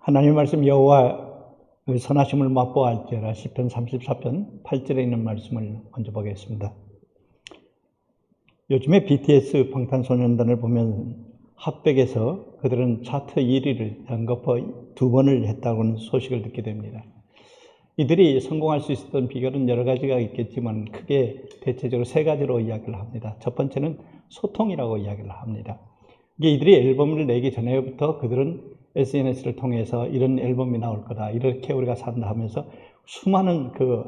하나님의 말씀 여호와 선하심을 맛보아할지어다 시편 34편 8절에 있는 말씀을 먼저 보겠습니다. 요즘에 BTS 방탄소년단을 보면 핫백에서 그들은 차트 1위를 연거푸 2번을 했다고는 소식을 듣게 됩니다. 이들이 성공할 수 있었던 비결은 여러 가지가 있겠지만 크게 대체적으로 3가지로 이야기를 합니다. 첫 번째는 소통이라고 이야기를 합니다. 이들이 앨범을 내기 전에부터 그들은 SNS를 통해서 이런 앨범이 나올 거다, 이렇게 우리가 산다 하면서 수많은 그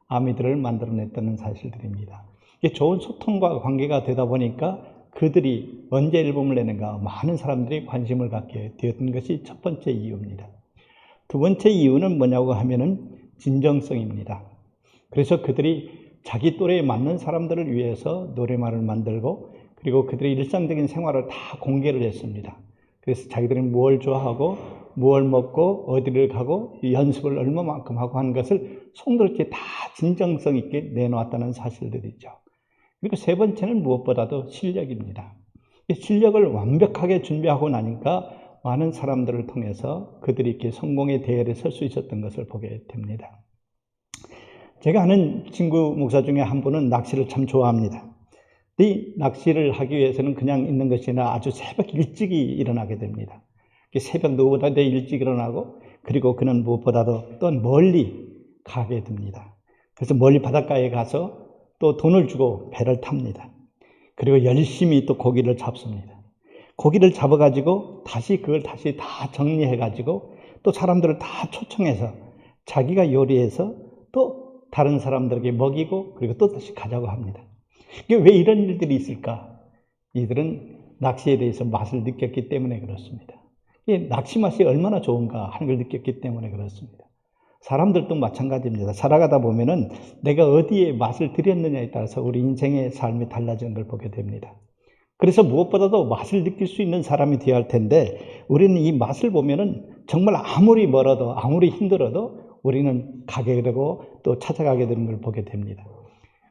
아미들을 만들어냈다는 사실들입니다. 이게 좋은 소통과 관계가 되다 보니까 그들이 언제 앨범을 내는가 많은 사람들이 관심을 갖게 되었던 것이 첫 번째 이유입니다. 두 번째 이유는 뭐냐고 하면은 진정성입니다. 그래서 그들이 자기 또래에 맞는 사람들을 위해서 노래말을 만들고 그리고 그들의 일상적인 생활을 다 공개를 했습니다. 그래서 자기들이 무엇을 좋아하고 무엇을 먹고 어디를 가고 연습을 얼마만큼 하고 하는 것을 송두리째 다 진정성 있게 내놓았다는 사실들이죠. 그리고 세 번째는 무엇보다도 실력입니다. 실력을 완벽하게 준비하고 나니까 많은 사람들을 통해서 그들이 이렇게 성공의 대열에 설 수 있었던 것을 보게 됩니다. 제가 아는 친구 목사 중에 한 분은 낚시를 참 좋아합니다. 이 낚시를 하기 위해서는 그냥 있는 것이 아니라 아주 새벽 일찍이 일어나게 됩니다. 새벽 누구보다 더 일찍 일어나고 그리고 그는 무엇보다도 또 멀리 가게 됩니다. 그래서 멀리 바닷가에 가서 또 돈을 주고 배를 탑니다. 그리고 열심히 또 고기를 잡습니다. 고기를 잡아가지고 그걸 다시 다 정리해가지고 또 사람들을 다 초청해서 자기가 요리해서 또 다른 사람들에게 먹이고 그리고 또 다시 가자고 합니다. 이게 왜 이런 일들이 있을까? 이들은 낚시에 대해서 맛을 느꼈기 때문에 그렇습니다. 이 낚시 맛이 얼마나 좋은가 하는 걸 느꼈기 때문에 그렇습니다. 사람들도 마찬가지입니다. 살아가다 보면은 내가 어디에 맛을 들였느냐에 따라서 우리 인생의 삶이 달라지는 걸 보게 됩니다. 그래서 무엇보다도 맛을 느낄 수 있는 사람이 되어야 할 텐데 우리는 이 맛을 보면은 정말 아무리 멀어도 아무리 힘들어도 우리는 가게 되고 또 찾아가게 되는 걸 보게 됩니다.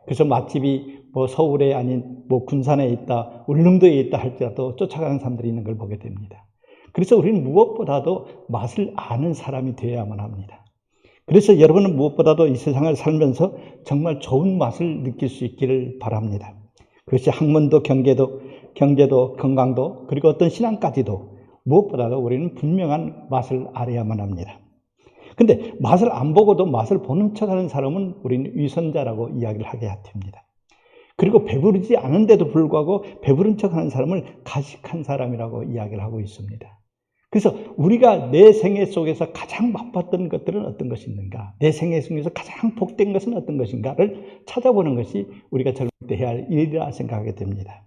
그래서 맛집이 서울에 아닌 군산에 있다, 울릉도에 있다 할지라도 쫓아가는 사람들이 있는 걸 보게 됩니다. 그래서 우리는 무엇보다도 맛을 아는 사람이 되어야만 합니다. 그래서 여러분은 무엇보다도 이 세상을 살면서 정말 좋은 맛을 느낄 수 있기를 바랍니다. 그것이 학문도 경제도 건강도 그리고 어떤 신앙까지도 무엇보다도 우리는 분명한 맛을 알아야만 합니다. 근데 맛을 안 보고도 맛을 보는 척하는 사람은 우리는 위선자라고 이야기를 하게 됩니다. 그리고 배부르지 않은데도 불구하고 배부른 척하는 사람을 가식한 사람이라고 이야기를 하고 있습니다. 그래서 우리가 내 생애 속에서 가장 맛봤던 것들은 어떤 것이 있는가, 내 생애 속에서 가장 복된 것은 어떤 것인가를 찾아보는 것이 우리가 젊을 때 해야 할 일이라 생각하게 됩니다.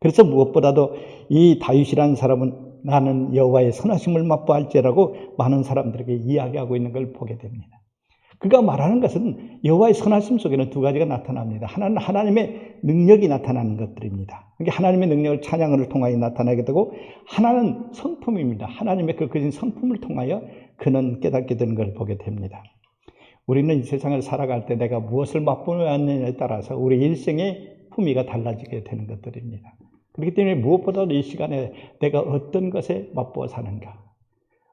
그래서 무엇보다도 이 다윗이라는 사람은 나는 여호와의 선하심을 맛보할지라고 많은 사람들에게 이야기하고 있는 걸 보게 됩니다. 그가 말하는 것은 여호와의 선하심 속에는 두 가지가 나타납니다. 하나는 하나님의 능력이 나타나는 것들입니다. 그러니까 하나님의 능력을 찬양을 통하여 나타나게 되고 하나는 성품입니다. 하나님의 그 거진 성품을 통하여 그는 깨닫게 되는 걸 보게 됩니다. 우리는 이 세상을 살아갈 때 내가 무엇을 맛보느냐에 따라서 우리 일생의 품위가 달라지게 되는 것들입니다. 그렇기 때문에 무엇보다도 이 시간에 내가 어떤 것에 맛보아 사는가.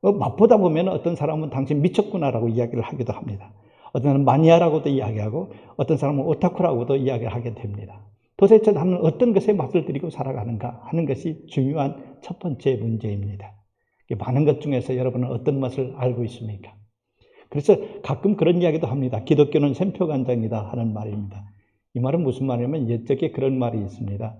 맛보다 보면 어떤 사람은 당신 미쳤구나라고 이야기를 하기도 합니다. 어떤 사람은 마니아라고도 이야기하고 어떤 사람은 오타쿠라고도 이야기를 하게 됩니다. 도대체 나는 어떤 것에 맛을 들이고 살아가는가 하는 것이 중요한 첫 번째 문제입니다. 많은 것 중에서 여러분은 어떤 맛을 알고 있습니까? 그래서 가끔 그런 이야기도 합니다. 기독교는 샘표간장이다 하는 말입니다. 이 말은 무슨 말이냐면 옛적에 그런 말이 있습니다.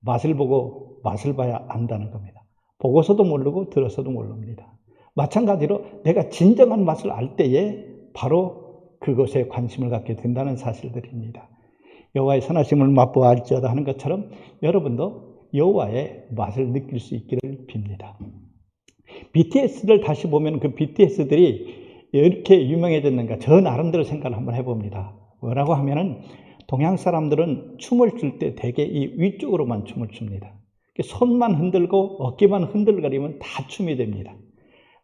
맛을 보고 맛을 봐야 안다는 겁니다. 보고서도 모르고 들어서도 모릅니다. 마찬가지로 내가 진정한 맛을 알 때에 바로 그것에 관심을 갖게 된다는 사실들입니다. 여호와의 선하심을 맛보아 알지어다 하는 것처럼 여러분도 여호와의 맛을 느낄 수 있기를 빕니다. BTS를 다시 보면 그 BTS들이 이렇게 유명해졌는가 저 나름대로 생각을 한번 해봅니다. 뭐라고 하면은 동양 사람들은 춤을 출 때 대개 이 위쪽으로만 춤을 춥니다. 손만 흔들고 어깨만 흔들거리면 다 춤이 됩니다.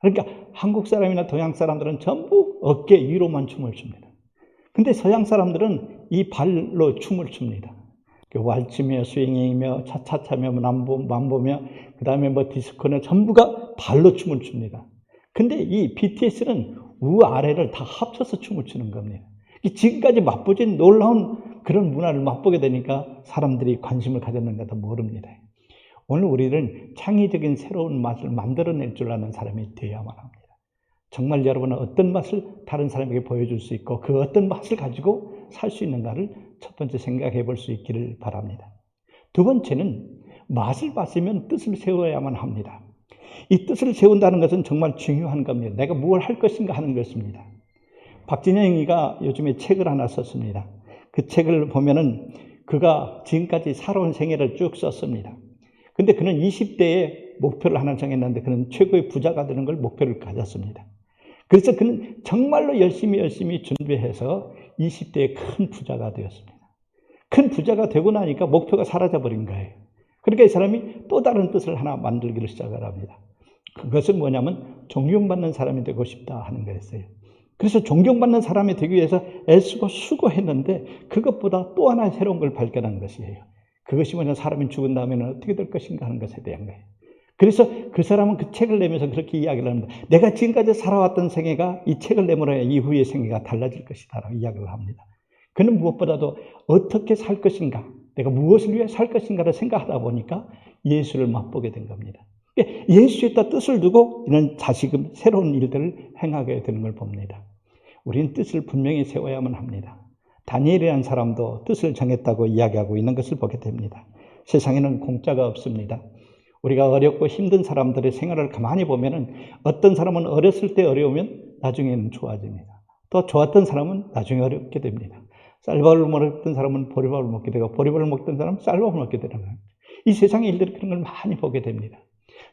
그러니까 한국 사람이나 동양 사람들은 전부 어깨 위로만 춤을 춥니다. 근데 서양 사람들은 이 발로 춤을 춥니다. 왈츠며 스윙이며 차차차며 만보며 그 다음에 디스코는 전부가 발로 춤을 춥니다. 근데 이 BTS는 우아래를 다 합쳐서 춤을 추는 겁니다. 지금까지 맛보진 놀라운 그런 문화를 맛보게 되니까 사람들이 관심을 가졌는가도 모릅니다. 오늘 우리는 창의적인 새로운 맛을 만들어낼 줄 아는 사람이 되어야만 합니다. 정말 여러분은 어떤 맛을 다른 사람에게 보여줄 수 있고 그 어떤 맛을 가지고 살 수 있는가를 첫 번째 생각해 볼 수 있기를 바랍니다. 두 번째는 맛을 봤으면 뜻을 세워야만 합니다. 이 뜻을 세운다는 것은 정말 중요한 겁니다. 내가 무엇을 할 것인가 하는 것입니다. 박진영이가 요즘에 책을 하나 썼습니다. 그 책을 보면은 그가 지금까지 살아온 생애를 쭉 썼습니다. 근데 그는 20대에 목표를 하나 정했는데 그는 최고의 부자가 되는 걸 목표를 가졌습니다. 그래서 그는 정말로 열심히 준비해서 20대에 큰 부자가 되었습니다. 큰 부자가 되고 나니까 목표가 사라져버린 거예요. 그러니까 이 사람이 또 다른 뜻을 하나 만들기를 시작을 합니다. 그것은 뭐냐면 존경받는 사람이 되고 싶다 하는 거였어요. 그래서 존경받는 사람이 되기 위해서 애쓰고 수고했는데 그것보다 또 하나 새로운 걸 발견한 것이에요. 그것이 뭐냐, 사람이 죽은 다음에는 어떻게 될 것인가 하는 것에 대한 거예요. 그래서 그 사람은 그 책을 내면서 그렇게 이야기를 합니다. 내가 지금까지 살아왔던 생애가 이 책을 내므로 이후의 생애가 달라질 것이다 라고 이야기를 합니다. 그는 무엇보다도 어떻게 살 것인가, 내가 무엇을 위해 살 것인가를 생각하다 보니까 예수를 맛보게 된 겁니다. 예수에다 뜻을 두고 이는 다시금 새로운 일들을 행하게 되는 걸 봅니다. 우리는 뜻을 분명히 세워야만 합니다. 다니엘이라는 사람도 뜻을 정했다고 이야기하고 있는 것을 보게 됩니다. 세상에는 공짜가 없습니다. 우리가 어렵고 힘든 사람들의 생활을 가만히 보면은 어떤 사람은 어렸을 때 어려우면 나중에는 좋아집니다. 또 좋았던 사람은 나중에 어렵게 됩니다. 쌀밥을 먹던 사람은 보리밥을 먹게 되고 보리밥을 먹던 사람은 쌀밥을 먹게 되는 거예요. 이 세상의 일들이 그런 걸 많이 보게 됩니다.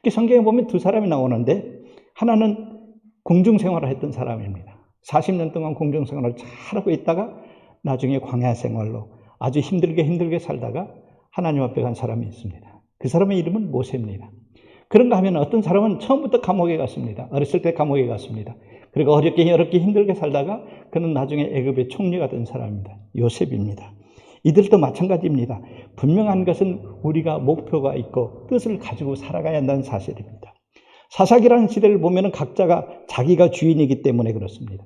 성경에 보면 두 사람이 나오는데 하나는 궁중생활을 했던 사람입니다. 40년 동안 궁중생활을 잘하고 있다가 나중에 광야 생활로 아주 힘들게 살다가 하나님 앞에 간 사람이 있습니다. 그 사람의 이름은 모세입니다. 그런가 하면 어떤 사람은 처음부터 감옥에 갔습니다. 어렸을 때 감옥에 갔습니다. 그리고 어렵게 힘들게 살다가 그는 나중에 애굽의 총리가 된 사람입니다. 요셉입니다. 이들도 마찬가지입니다. 분명한 것은 우리가 목표가 있고 뜻을 가지고 살아가야 한다는 사실입니다. 사사기라는 시대를 보면 각자가 자기가 주인이기 때문에 그렇습니다.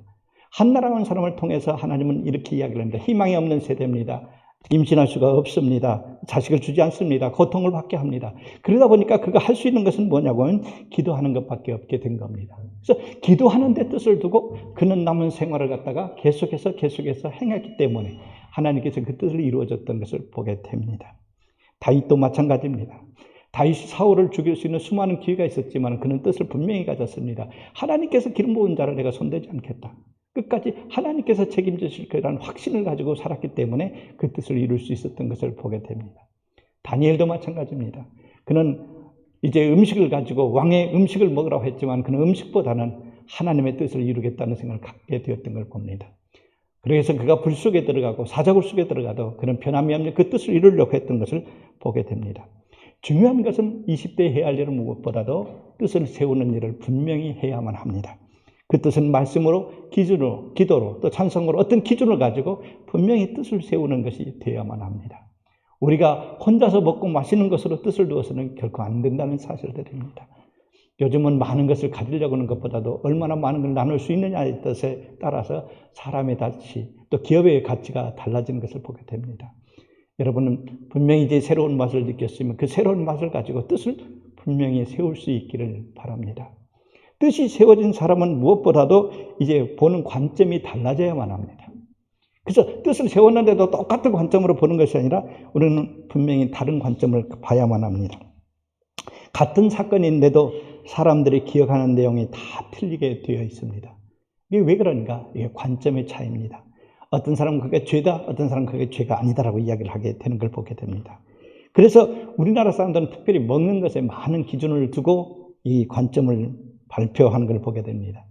한나라고 하는 사람을 통해서 하나님은 이렇게 이야기를 합니다. 희망이 없는 세대입니다. 임신할 수가 없습니다. 자식을 주지 않습니다. 고통을 받게 합니다. 그러다 보니까 그가 할 수 있는 것은 뭐냐고 하면 기도하는 것밖에 없게 된 겁니다. 그래서 기도하는 데 뜻을 두고 그는 남은 생활을 갖다가 계속해서 행했기 때문에 하나님께서 그 뜻을 이루어졌던 것을 보게 됩니다. 다윗도 마찬가지입니다. 다윗이 사울을 죽일 수 있는 수많은 기회가 있었지만 그는 뜻을 분명히 가졌습니다. 하나님께서 기름 부은 자를 내가 손대지 않겠다. 끝까지 하나님께서 책임지실 거라는 확신을 가지고 살았기 때문에 그 뜻을 이룰 수 있었던 것을 보게 됩니다. 다니엘도 마찬가지입니다. 그는 이제 음식을 가지고 왕의 음식을 먹으라고 했지만 그는 음식보다는 하나님의 뜻을 이루겠다는 생각을 갖게 되었던 걸 봅니다. 그래서 그가 불 속에 들어가고 사자굴 속에 들어가도 그는 변함이 없는 그 뜻을 이루려고 했던 것을 보게 됩니다. 중요한 것은 20대에 해야 할 일은 무엇보다도 뜻을 세우는 일을 분명히 해야만 합니다. 그 뜻은 말씀으로, 기준으로, 기도로, 또 찬송으로 어떤 기준을 가지고 분명히 뜻을 세우는 것이 되어야만 합니다. 우리가 혼자서 먹고 마시는 것으로 뜻을 두어서는 결코 안 된다는 사실들입니다. 요즘은 많은 것을 가지려고 하는 것보다도 얼마나 많은 걸 나눌 수 있느냐의 뜻에 따라서 사람의 가치, 또 기업의 가치가 달라지는 것을 보게 됩니다. 여러분은 분명히 이제 새로운 맛을 느꼈으면 그 새로운 맛을 가지고 뜻을 분명히 세울 수 있기를 바랍니다. 뜻이 세워진 사람은 무엇보다도 이제 보는 관점이 달라져야만 합니다. 그래서 뜻을 세웠는데도 똑같은 관점으로 보는 것이 아니라 우리는 분명히 다른 관점을 봐야만 합니다. 같은 사건인데도 사람들이 기억하는 내용이 다 틀리게 되어 있습니다. 이게 왜 그런가? 이게 관점의 차이입니다. 어떤 사람은 그게 죄다, 어떤 사람은 그게 죄가 아니다라고 이야기를 하게 되는 걸 보게 됩니다. 그래서 우리나라 사람들은 특별히 먹는 것에 많은 기준을 두고 이 관점을 발표하는 걸 보게 됩니다.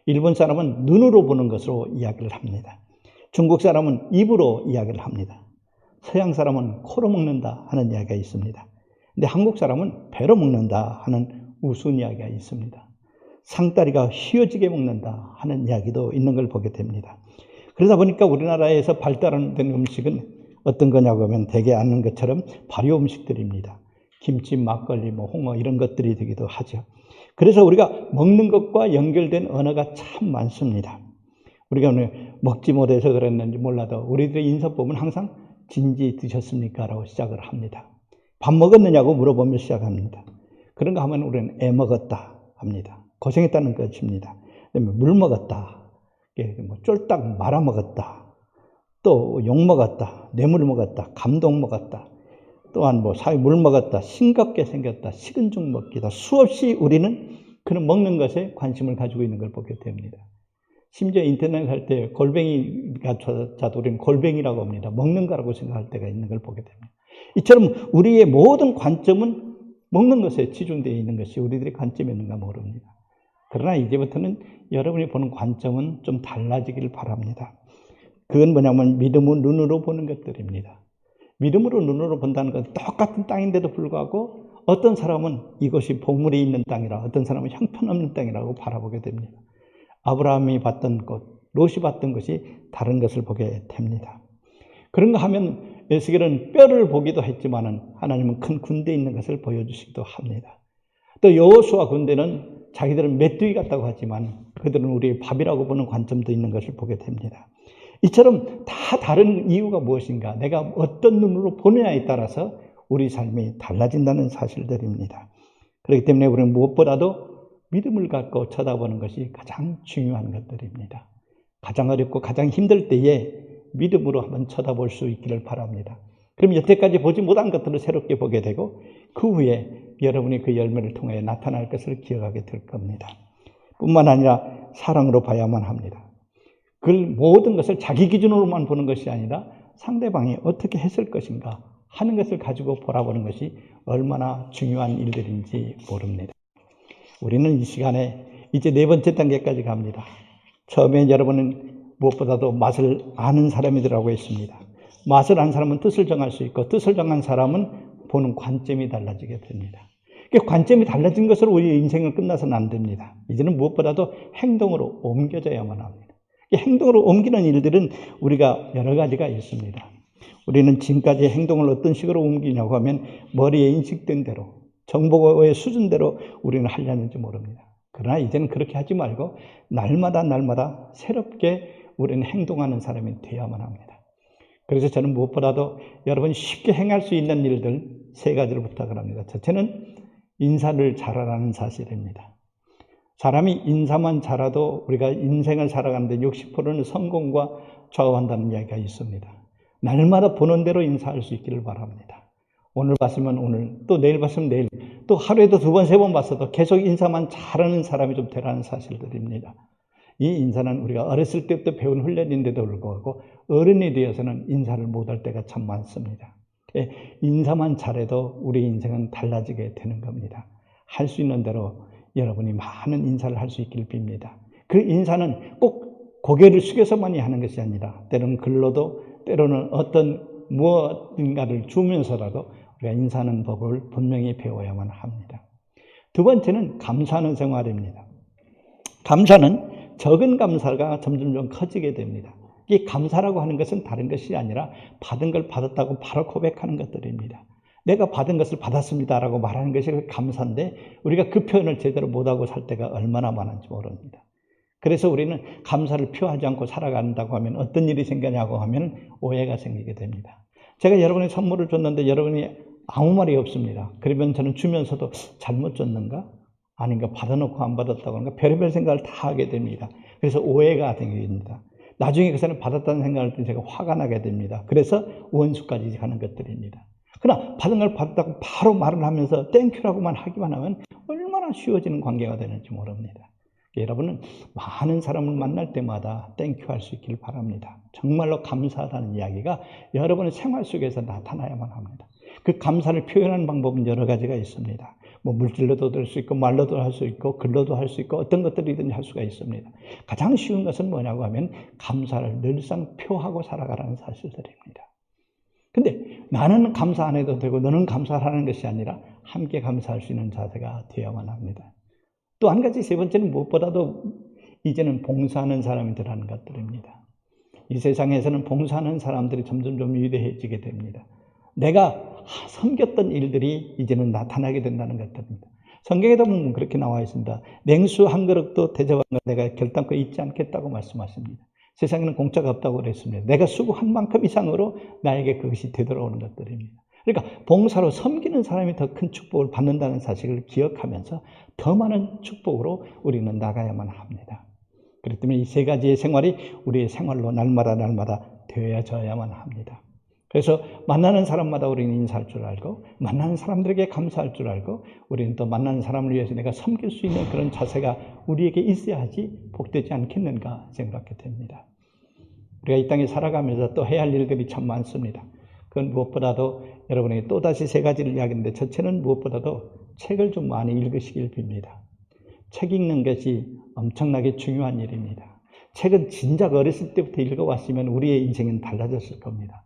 일본 사람은 눈으로 보는 것으로 이야기를 합니다. 중국 사람은 입으로 이야기를 합니다. 서양 사람은 코로 먹는다 하는 이야기가 있습니다. 근데 한국 사람은 배로 먹는다 하는 우스운 이야기가 있습니다. 상다리가 휘어지게 먹는다 하는 이야기도 있는 걸 보게 됩니다. 그러다 보니까 우리나라에서 발달된 음식은 어떤 거냐고 하면 대개 아는 것처럼 발효 음식들입니다. 김치, 막걸리, 홍어 이런 것들이 되기도 하죠. 그래서 우리가 먹는 것과 연결된 언어가 참 많습니다. 우리가 오늘 먹지 못해서 그랬는지 몰라도 우리들의 인사법은 항상 진지 드셨습니까? 라고 시작을 합니다. 밥 먹었느냐고 물어보며 시작합니다. 그런가 하면 우리는 애 먹었다 합니다. 고생했다는 것입니다. 그다음에 물 먹었다. 뭐 쫄딱 말아 먹었다. 또 욕 먹었다. 뇌물 먹었다. 감동 먹었다. 또한 뭐 사회 물 먹었다. 싱겁게 생겼다. 식은 죽 먹기다. 수없이 우리는 그런 먹는 것에 관심을 가지고 있는 걸 보게 됩니다. 심지어 인터넷 할 때 골뱅이가 자도 우리는 골뱅이라고 합니다. 먹는 거라고 생각할 때가 있는 걸 보게 됩니다. 이처럼 우리의 모든 관점은 먹는 것에 치중되어 있는 것이 우리들의 관점이었는가 모릅니다. 그러나 이제부터는 여러분이 보는 관점은 좀 달라지기를 바랍니다. 그건 뭐냐면 믿음의 눈으로 보는 것들입니다. 믿음으로 눈으로 본다는 건 똑같은 땅인데도 불구하고 어떤 사람은 이것이 복물이 있는 땅이라, 어떤 사람은 형편없는 땅이라고 바라보게 됩니다. 아브라함이 봤던 것, 롯이 봤던 것이 다른 것을 보게 됩니다. 그런가 하면 에스겔은 뼈를 보기도 했지만은 하나님은 큰 군대 있는 것을 보여주시기도 합니다. 또 여호수아 군대는 자기들은 메뚜기 같다고 하지만 그들은 우리의 밥이라고 보는 관점도 있는 것을 보게 됩니다. 이처럼 다 다른 이유가 무엇인가? 내가 어떤 눈으로 보느냐에 따라서 우리 삶이 달라진다는 사실들입니다. 그렇기 때문에 우리는 무엇보다도 믿음을 갖고 쳐다보는 것이 가장 중요한 것들입니다. 가장 어렵고 가장 힘들 때에 믿음으로 한번 쳐다볼 수 있기를 바랍니다. 그럼 여태까지 보지 못한 것들을 새롭게 보게 되고 그 후에 여러분이 그 열매를 통해 나타날 것을 기억하게 될 겁니다. 뿐만 아니라 사랑으로 봐야만 합니다. 그 모든 것을 자기 기준으로만 보는 것이 아니라 상대방이 어떻게 했을 것인가 하는 것을 가지고 바라보는 것이 얼마나 중요한 일들인지 모릅니다. 우리는 이 시간에 이제 네 번째 단계까지 갑니다. 처음에 여러분은 무엇보다도 맛을 아는 사람이라고 했습니다. 맛을 아는 사람은 뜻을 정할 수 있고 뜻을 정한 사람은 보는 관점이 달라지게 됩니다. 관점이 달라진 것으로 우리 인생은 끝나서는 안 됩니다. 이제는 무엇보다도 행동으로 옮겨져야만 합니다. 행동으로 옮기는 일들은 우리가 여러 가지가 있습니다. 우리는 지금까지 행동을 어떤 식으로 옮기냐고 하면 머리에 인식된 대로 정보의 수준대로 우리는 하려는지 모릅니다. 그러나 이제는 그렇게 하지 말고 날마다 새롭게 우리는 행동하는 사람이 되어야만 합니다. 그래서 저는 무엇보다도 여러분이 쉽게 행할 수 있는 일들 세 가지를 부탁을 합니다. 첫째는 인사를 잘하라는 사실입니다. 사람이 인사만 잘해도 우리가 인생을 살아가는데 60%는 성공과 좌우한다는 이야기가 있습니다. 날마다 보는 대로 인사할 수 있기를 바랍니다. 오늘 봤으면 오늘, 또 내일 봤으면 내일, 또 하루에도 2번, 3번 봤어도 계속 인사만 잘하는 사람이 좀 되라는 사실들입니다. 이 인사는 우리가 어렸을 때부터 배운 훈련인데도 불구하고 어른이 되어서는 인사를 못할 때가 참 많습니다. 인사만 잘해도 우리 인생은 달라지게 되는 겁니다. 할 수 있는 대로 여러분이 많은 인사를 할 수 있기를 빕니다. 그 인사는 꼭 고개를 숙여서만이 하는 것이 아니라 때로는 글로도 때로는 어떤 무엇인가를 주면서라도 우리가 인사하는 법을 분명히 배워야만 합니다. 두 번째는 감사하는 생활입니다. 감사는 적은 감사가 점점 좀 커지게 됩니다. 이 감사라고 하는 것은 다른 것이 아니라 받은 걸 받았다고 바로 고백하는 것들입니다. 내가 받은 것을 받았습니다라고 말하는 것이 감사인데 우리가 그 표현을 제대로 못하고 살 때가 얼마나 많은지 모릅니다. 그래서 우리는 감사를 표하지 않고 살아간다고 하면 어떤 일이 생기냐고 하면 오해가 생기게 됩니다. 제가 여러분의 선물을 줬는데 여러분이 아무 말이 없습니다. 그러면 저는 주면서도 잘못 줬는가? 아닌가? 받아놓고 안 받았다고 하는가? 별의별 생각을 다 하게 됩니다. 그래서 오해가 생깁니다. 나중에 그 사람이 받았다는 생각을 할 때 제가 화가 나게 됩니다. 그래서 원수까지 가는 것들입니다. 그러나 받은 걸 받았다고 바로 말을 하면서 땡큐라고만 하기만 하면 얼마나 쉬워지는 관계가 되는지 모릅니다. 여러분은 많은 사람을 만날 때마다 땡큐 할 수 있기를 바랍니다. 정말로 감사하다는 이야기가 여러분의 생활 속에서 나타나야만 합니다. 그 감사를 표현하는 방법은 여러 가지가 있습니다. 물질로도 될 수 있고 말로도 할 수 있고 글로도 할 수 있고 어떤 것들이든지 할 수가 있습니다. 가장 쉬운 것은 뭐냐고 하면 감사를 늘상 표하고 살아가라는 사실들입니다. 근데 나는 감사 안 해도 되고 너는 감사하라는 것이 아니라 함께 감사할 수 있는 자세가 되어야만 합니다. 또 한 가지 세 번째는 무엇보다도 이제는 봉사하는 사람이 되라는 것들입니다. 이 세상에서는 봉사하는 사람들이 점점 좀 위대해지게 됩니다. 내가 섬겼던 일들이 이제는 나타나게 된다는 것들입니다. 성경에도 보면 그렇게 나와 있습니다. 냉수 한 그릇도 대접한 걸 내가 결단코 잊지 않겠다고 말씀하십니다. 세상에는 공짜가 없다고 그랬습니다. 내가 수고한 만큼 이상으로 나에게 그것이 되돌아오는 것들입니다. 그러니까 봉사로 섬기는 사람이 더 큰 축복을 받는다는 사실을 기억하면서 더 많은 축복으로 우리는 나가야만 합니다. 그렇기 때문에 이 세 가지의 생활이 우리의 생활로 날마다 되어져야만 합니다. 그래서 만나는 사람마다 우리는 인사할 줄 알고, 만나는 사람들에게 감사할 줄 알고, 우리는 또 만나는 사람을 위해서 내가 섬길 수 있는 그런 자세가 우리에게 있어야지 복되지 않겠는가 생각하게 됩니다. 우리가 이 땅에 살아가면서 또 해야 할 일들이 참 많습니다. 그건 무엇보다도 여러분에게 또다시 세 가지를 이야기했는데, 첫째는 무엇보다도 책을 좀 많이 읽으시길 빕니다. 책 읽는 것이 엄청나게 중요한 일입니다. 책은 진작 어렸을 때부터 읽어왔으면 우리의 인생은 달라졌을 겁니다.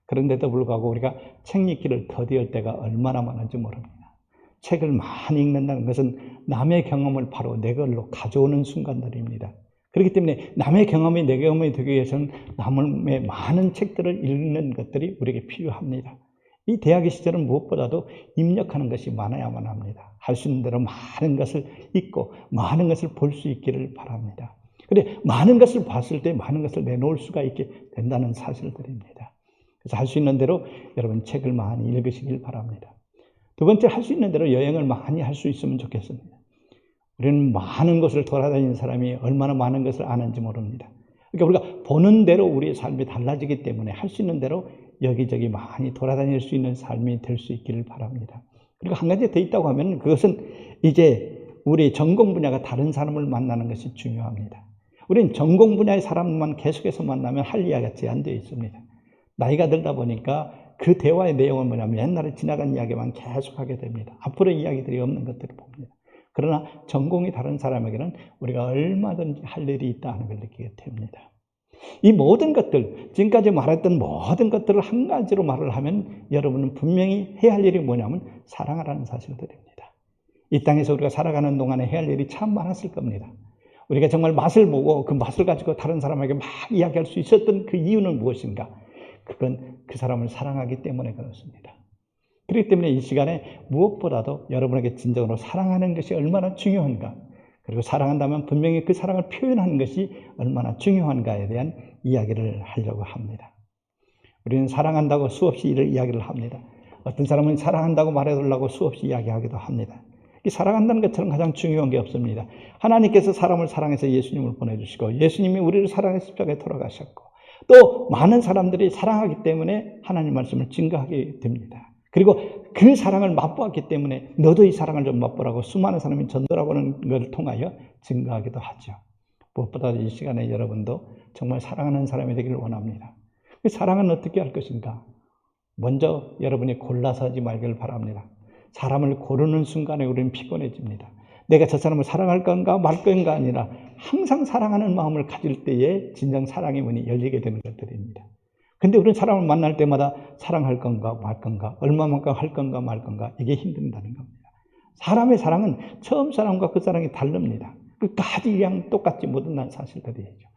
그런데도 불구하고 우리가 책 읽기를 더디할 때가 얼마나 많은지 모릅니다. 책을 많이 읽는다는 것은 남의 경험을 바로 내 걸로 가져오는 순간들입니다. 그렇기 때문에 남의 경험이 내 경험이 되기 위해서는 남의 많은 책들을 읽는 것들이 우리에게 필요합니다. 이 대학의 시절은 무엇보다도 입력하는 것이 많아야만 합니다. 할 수 있는 대로 많은 것을 읽고 많은 것을 볼 수 있기를 바랍니다. 그런데 많은 것을 봤을 때 많은 것을 내놓을 수가 있게 된다는 사실들입니다. 그래서 할 수 있는 대로 여러분 책을 많이 읽으시길 바랍니다. 두 번째, 할 수 있는 대로 여행을 많이 할 수 있으면 좋겠습니다. 우리는 많은 곳을 돌아다니는 사람이 얼마나 많은 것을 아는지 모릅니다. 그러니까 우리가 보는 대로 우리의 삶이 달라지기 때문에 할 수 있는 대로 여기저기 많이 돌아다닐 수 있는 삶이 될 수 있기를 바랍니다. 그리고 한 가지 더 있다고 하면 그것은 이제 우리 전공 분야가 다른 사람을 만나는 것이 중요합니다. 우리는 전공 분야의 사람만 계속해서 만나면 할 이야기가 제한되어 있습니다. 나이가 들다 보니까 그 대화의 내용은 뭐냐면 옛날에 지나간 이야기만 계속하게 됩니다. 앞으로의 이야기들이 없는 것들을 봅니다. 그러나 전공이 다른 사람에게는 우리가 얼마든지 할 일이 있다는 걸 느끼게 됩니다. 이 모든 것들, 지금까지 말했던 모든 것들을 한 가지로 말을 하면 여러분은 분명히 해야 할 일이 뭐냐면 사랑하라는 사실들입니다. 이 땅에서 우리가 살아가는 동안에 해야 할 일이 참 많았을 겁니다. 우리가 정말 맛을 보고 그 맛을 가지고 다른 사람에게 막 이야기할 수 있었던 그 이유는 무엇인가? 그건 그 사람을 사랑하기 때문에 그렇습니다. 그렇기 때문에 이 시간에 무엇보다도 여러분에게 진정으로 사랑하는 것이 얼마나 중요한가, 그리고 사랑한다면 분명히 그 사랑을 표현하는 것이 얼마나 중요한가에 대한 이야기를 하려고 합니다. 우리는 사랑한다고 수없이 이야기를 합니다. 어떤 사람은 사랑한다고 말해달라고 수없이 이야기하기도 합니다. 이 사랑한다는 것처럼 가장 중요한 게 없습니다. 하나님께서 사람을 사랑해서 예수님을 보내주시고, 예수님이 우리를 사랑해서 십자가에 돌아가셨고, 또 많은 사람들이 사랑하기 때문에 하나님 말씀을 증거하게 됩니다. 그리고 그 사랑을 맛보았기 때문에 너도 이 사랑을 좀 맛보라고 수많은 사람이 전도라고는 것을 통하여 증거하기도 하죠. 무엇보다 이 시간에 여러분도 정말 사랑하는 사람이 되기를 원합니다. 그 사랑은 어떻게 할 것인가? 먼저 여러분이 골라서 하지 말기를 바랍니다. 사람을 고르는 순간에 우리는 피곤해집니다. 내가 저 사람을 사랑할 건가 말 건가 아니라 항상 사랑하는 마음을 가질 때에 진정 사랑의 문이 열리게 되는 것들입니다. 근데 우리는 사람을 만날 때마다 사랑할 건가 말 건가, 얼마만큼 할 건가 말 건가, 이게 힘든다는 겁니다. 사람의 사랑은 처음 사람과 그 사랑이 다릅니다. 끝까지 그냥 똑같지 못한다는 사실들이죠.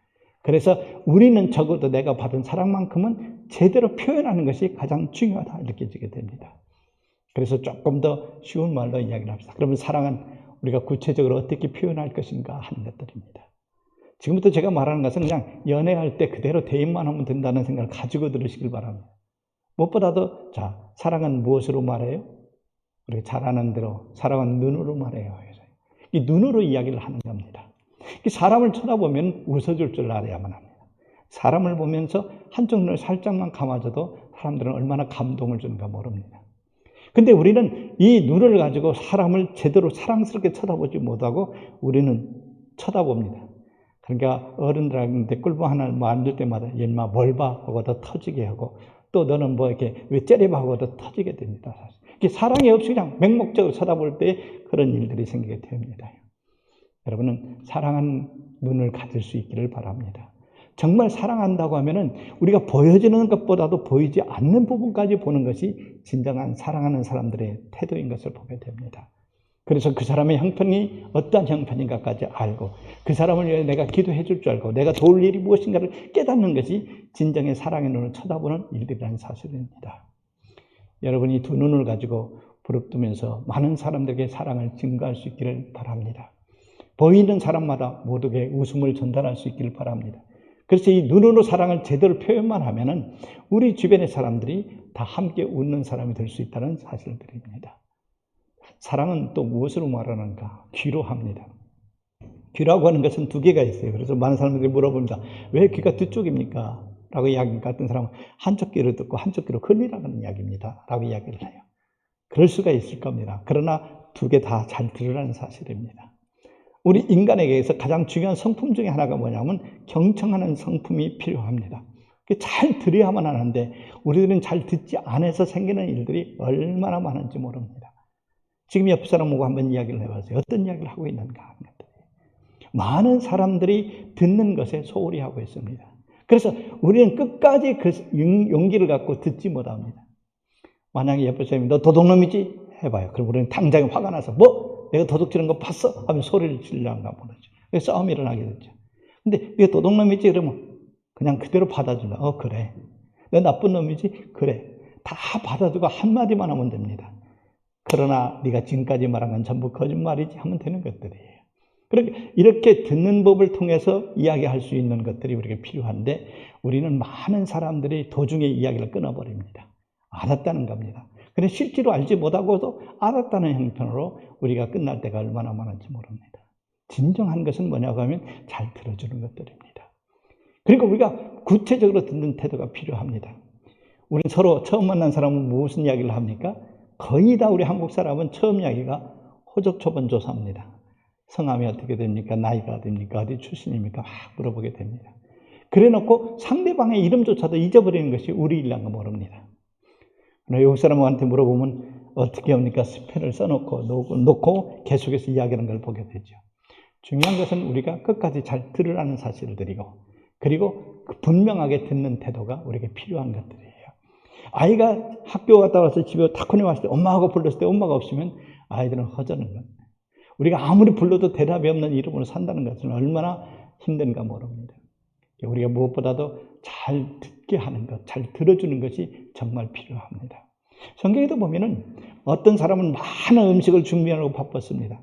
그래서 우리는 적어도 내가 받은 사랑만큼은 제대로 표현하는 것이 가장 중요하다 느껴지게 됩니다. 그래서 조금 더 쉬운 말로 이야기를 합시다. 그러면 사랑은 우리가 구체적으로 어떻게 표현할 것인가 하는 것들입니다. 지금부터 제가 말하는 것은 그냥 연애할 때 그대로 대입만 하면 된다는 생각을 가지고 들으시길 바랍니다. 무엇보다도 자, 사랑은 무엇으로 말해요? 우리가 잘 아는 대로 사랑은 눈으로 말해요. 이 눈으로 이야기를 하는 겁니다. 사람을 쳐다보면 웃어줄 줄 알아야만 합니다. 사람을 보면서 한쪽 눈을 살짝만 감아줘도 사람들은 얼마나 감동을 주는가 모릅니다. 근데 우리는 이 눈을 가지고 사람을 제대로 사랑스럽게 쳐다보지 못하고 우리는 쳐다봅니다. 그러니까 어른들한테 꿀보 하나를 만들 때마다 얘마 뭘 봐? 하고 더 터지게 하고, 또 너는 뭐 이렇게 왜 째려봐? 하고 더 터지게 됩니다. 사랑이 없이 그냥 맹목적으로 쳐다볼 때 그런 일들이 생기게 됩니다. 여러분은 사랑하는 눈을 가질 수 있기를 바랍니다. 정말 사랑한다고 하면은 우리가 보여지는 것보다도 보이지 않는 부분까지 보는 것이 진정한 사랑하는 사람들의 태도인 것을 보게 됩니다. 그래서 그 사람의 형편이 어떤 형편인가까지 알고, 그 사람을 위해 내가 기도해 줄 줄 알고, 내가 도울 일이 무엇인가를 깨닫는 것이 진정의 사랑의 눈을 쳐다보는 일들이라는 사실입니다. 여러분이 두 눈을 가지고 부릅뜨면서 많은 사람들에게 사랑을 증거할 수 있기를 바랍니다. 보이는 사람마다 모두에게 웃음을 전달할 수 있기를 바랍니다. 그래서 이 눈으로 사랑을 제대로 표현만 하면은 우리 주변의 사람들이 다 함께 웃는 사람이 될 수 있다는 사실을 드립니다. 사랑은 또 무엇으로 말하는가? 귀로 합니다. 귀라고 하는 것은 두 개가 있어요. 그래서 많은 사람들이 물어봅니다. 왜 귀가 두 쪽입니까? 라고 이야기하니까 어떤 사람은 한쪽 귀로 듣고 한쪽 귀로 흘리라는 이야기입니다. 라고 이야기를 해요. 그럴 수가 있을 겁니다. 그러나 두 개 다 잘 들으라는 사실입니다. 우리 인간에게서 가장 중요한 성품 중에 하나가 뭐냐면 경청하는 성품이 필요합니다. 잘 들어야만 하는데 우리들은 잘 듣지 않아서 생기는 일들이 얼마나 많은지 모릅니다. 지금 옆 사람 보고 한번 이야기를 해보세요. 어떤 이야기를 하고 있는가? 많은 사람들이 듣는 것에 소홀히 하고 있습니다. 그래서 우리는 끝까지 그 용기를 갖고 듣지 못합니다. 만약에 옆에 사람이 너 도둑놈이지? 해봐요. 그럼 우리는 당장에 화가 나서 뭐? 내가 도둑 치는 거 봤어? 하면 소리를 지르려는가 보죠. 그래서 싸움이 일어나게 되죠. 근데 네가 도둑놈이지? 그러면 그냥 그대로 받아준다. 그래. 너 나쁜 놈이지? 그래. 다 받아주고 한마디만 하면 됩니다. 그러나 네가 지금까지 말한 건 전부 거짓말이지 하면 되는 것들이에요. 그러니까 이렇게 듣는 법을 통해서 이야기할 수 있는 것들이 우리에게 필요한데 우리는 많은 사람들이 도중에 이야기를 끊어버립니다. 알았다는 겁니다. 근데 실제로 알지 못하고도 알았다는 형편으로 우리가 끝날 때가 얼마나 많은지 모릅니다. 진정한 것은 뭐냐고 하면 잘 들어주는 것들입니다. 그리고 우리가 구체적으로 듣는 태도가 필요합니다. 우리 서로 처음 만난 사람은 무슨 이야기를 합니까? 거의 다 우리 한국 사람은 처음 이야기가 호적초본 조사입니다. 성함이 어떻게 됩니까? 나이가 됩니까? 어디 출신입니까? 막 물어보게 됩니다. 그래 놓고 상대방의 이름조차도 잊어버리는 것이 우리 일이란 거 모릅니다. 외국 사람한테 물어보면 어떻게 합니까? 스펠을 써놓고 계속해서 이야기하는 걸 보게 되죠. 중요한 것은 우리가 끝까지 잘 들으라는 사실을 드리고 그리고 분명하게 듣는 태도가 우리에게 필요한 것들이에요. 아이가 학교 갔다 와서 집에 탁 왔을 때 엄마하고 불렀을 때 엄마가 없으면 아이들은 허전한 겁니다. 우리가 아무리 불러도 대답이 없는 이름으로 산다는 것은 얼마나 힘든가 모릅니다. 우리가 무엇보다도 잘 듣게 하는 것, 잘 들어주는 것이 정말 필요합니다. 성경에도 보면은 어떤 사람은 많은 음식을 준비하려고 바빴습니다.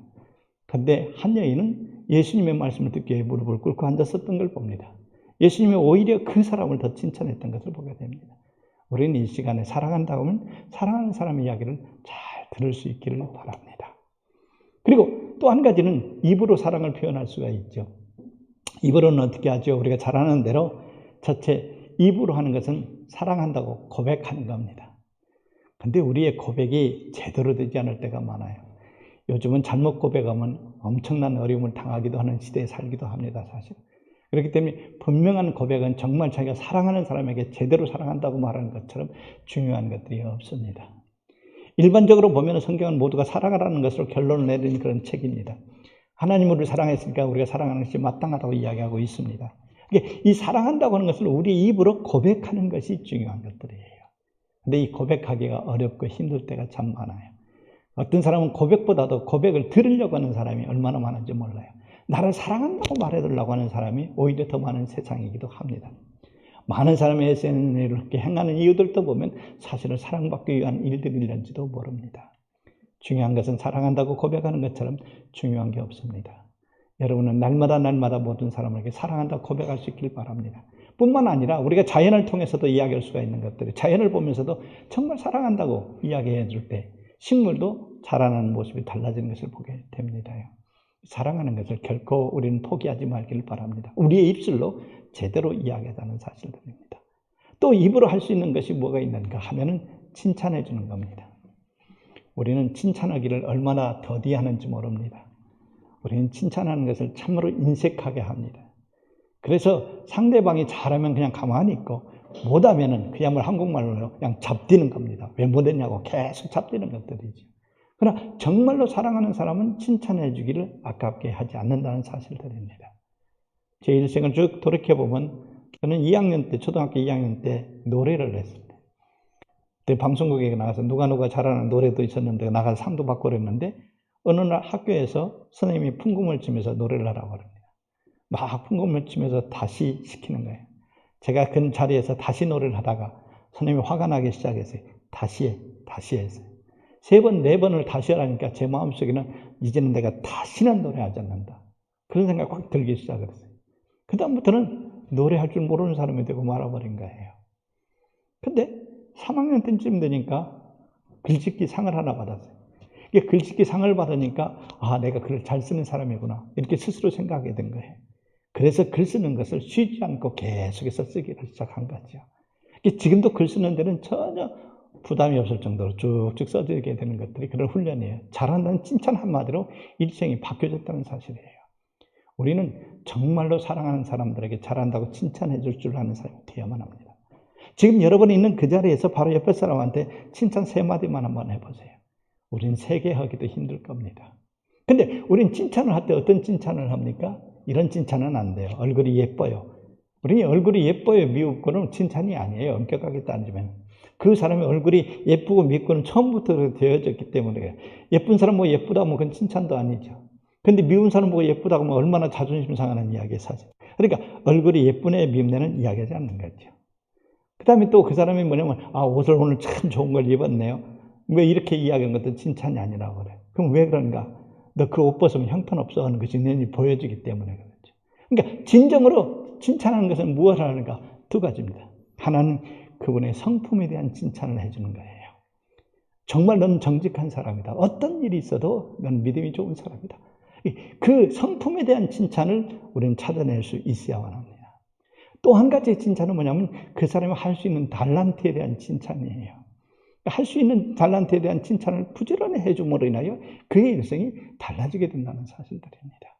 그런데 한 여인은 예수님의 말씀을 듣기 위해 무릎을 꿇고 앉았었던 걸 봅니다. 예수님이 오히려 그 사람을 더 칭찬했던 것을 보게 됩니다. 우리는 이 시간에 사랑한다고 하면 사랑하는 사람의 이야기를 잘 들을 수 있기를 바랍니다. 그리고 또 한 가지는 입으로 사랑을 표현할 수가 있죠. 입으로는 어떻게 하죠? 우리가 잘 아는 대로 첫째, 입으로 하는 것은 사랑한다고 고백하는 겁니다. 근데 우리의 고백이 제대로 되지 않을 때가 많아요. 요즘은 잘못 고백하면 엄청난 어려움을 당하기도 하는 시대에 살기도 합니다, 사실. 그렇기 때문에 분명한 고백은 정말 자기가 사랑하는 사람에게 제대로 사랑한다고 말하는 것처럼 중요한 것들이 없습니다. 일반적으로 보면 성경은 모두가 사랑하라는 것으로 결론을 내리는 그런 책입니다. 하나님을 사랑했으니까 우리가 사랑하는 것이 마땅하다고 이야기하고 있습니다. 이 사랑한다고 하는 것을 우리 입으로 고백하는 것이 중요한 것들이에요. 근데 이 고백하기가 어렵고 힘들 때가 참 많아요. 어떤 사람은 고백보다도 고백을 들으려고 하는 사람이 얼마나 많은지 몰라요. 나를 사랑한다고 말해달라고 하는 사람이 오히려 더 많은 세상이기도 합니다. 많은 사람이 SNS를 이렇게 행하는 이유들도 보면 사실은 사랑받기 위한 일들일는지도 모릅니다. 중요한 것은 사랑한다고 고백하는 것처럼 중요한 게 없습니다. 여러분은 날마다 모든 사람에게 사랑한다고 고백할 수 있길 바랍니다. 뿐만 아니라 우리가 자연을 통해서도 이야기할 수가 있는 것들이 자연을 보면서도 정말 사랑한다고 이야기해 줄 때 식물도 자라나는 모습이 달라지는 것을 보게 됩니다. 사랑하는 것을 결코 우리는 포기하지 말기를 바랍니다. 우리의 입술로 제대로 이야기하자는 사실들입니다. 또 입으로 할 수 있는 것이 뭐가 있는가 하면은 칭찬해 주는 겁니다. 우리는 칭찬하기를 얼마나 더디하는지 모릅니다. 우리는 칭찬하는 것을 참으로 인색하게 합니다. 그래서 상대방이 잘하면 그냥 가만히 있고 못하면은 그야말로 한국말로 그냥 잡뛰는 겁니다. 왜 못했냐고 계속 잡뛰는 것들이죠. 그러나 정말로 사랑하는 사람은 칭찬해 주기를 아깝게 하지 않는다는 사실들입니다. 제 일생을 쭉 돌이켜보면 저는 2학년 때, 초등학교 2학년 때 노래를 했습니다. 그때 방송국에 나가서 누가 잘하는 노래도 있었는데 나가서 상도 받고 그랬는데 어느 날 학교에서 선생님이 풍금을 치면서 노래를 하라고 합니다. 막 풍금을 치면서 다시 시키는 거예요. 제가 그 자리에서 다시 노래를 하다가 선생님이 화가 나기 시작했어요. 다시 해, 다시 했어요. 3번, 4번을 다시 하라니까 제 마음속에는 이제는 내가 다시는 노래하지 않는다. 그런 생각이 확 들기 시작했어요. 그 다음부터는 노래할 줄 모르는 사람이 되고 말아버린 거예요. 근데 3학년 때쯤 되니까 글짓기 상을 하나 받았어요. 이게 글짓기 상을 받으니까 내가 글을 잘 쓰는 사람이구나 이렇게 스스로 생각하게 된 거예요. 그래서 글 쓰는 것을 쉬지 않고 계속해서 쓰기를 시작한 거죠. 지금도 글 쓰는 데는 전혀 부담이 없을 정도로 쭉쭉 써지게 되는 것들이 그런 훈련이에요. 잘한다는 칭찬 한마디로 일생이 바뀌어졌다는 사실이에요. 우리는 정말로 사랑하는 사람들에게 잘한다고 칭찬해 줄 아는 사람이 되어야만 합니다. 지금 여러분이 있는 그 자리에서 바로 옆에 사람한테 칭찬 3마디만 한번 해보세요. 우린 3개 하기도 힘들 겁니다. 근데 우린 칭찬을 할 때 어떤 칭찬을 합니까? 이런 칭찬은 안 돼요. 얼굴이 예뻐요. 우리 얼굴이 예뻐요, 미흡고는 칭찬이 아니에요. 엄격하게 따지면. 그 사람의 얼굴이 예쁘고 미흡고는 처음부터 되어졌기 때문에 예쁜 사람 뭐 예쁘다 뭐 그건 칭찬도 아니죠. 근데 미운 사람 보고 예쁘다고 하면 얼마나 자존심 상하는 이야기예요, 사실. 그러니까 얼굴이 예쁘네, 미흡네는 이야기하지 않는 거죠. 그 다음에 또 그 사람이 뭐냐면 옷을 오늘 참 좋은 걸 입었네요. 왜 이렇게 이야기하는 것도 칭찬이 아니라고 그래. 그럼 왜 그런가? 너 그 옷 벗으면 형편없어 하는 것이 눈이 보여지기 때문에 그렇죠. 그러니까 진정으로 칭찬하는 것은 무엇을 하는가? 2가지입니다. 하나는 그분의 성품에 대한 칭찬을 해주는 거예요. 정말 넌 정직한 사람이다. 어떤 일이 있어도 넌 믿음이 좋은 사람이다. 그 성품에 대한 칭찬을 우리는 찾아낼 수 있어야만 합니다. 또 한 가지 칭찬은 뭐냐면 그 사람이 할 수 있는 달란트에 대한 칭찬이에요. 할 수 있는 달란트에 대한 칭찬을 부지런히 해줌으로 인하여 그의 일생이 달라지게 된다는 사실들입니다.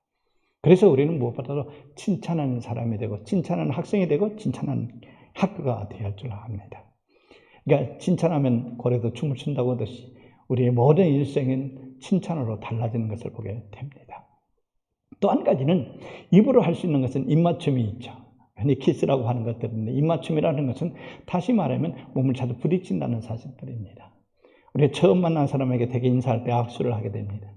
그래서 우리는 무엇보다도 칭찬하는 사람이 되고 칭찬하는 학생이 되고 칭찬하는 학교가 되어야 줄 압니다. 그러니까 칭찬하면 고래도 춤을 춘다고 하듯이 우리의 모든 일생은 칭찬으로 달라지는 것을 보게 됩니다. 또 한 가지는 입으로 할 수 있는 것은 입맞춤이 있죠. 흔히 키스라고 하는 것들인데 입맞춤이라는 것은 다시 말하면 몸을 자주 부딪힌다는 사실들입니다. 우리가 처음 만난 사람에게 대개 인사할 때 악수를 하게 됩니다.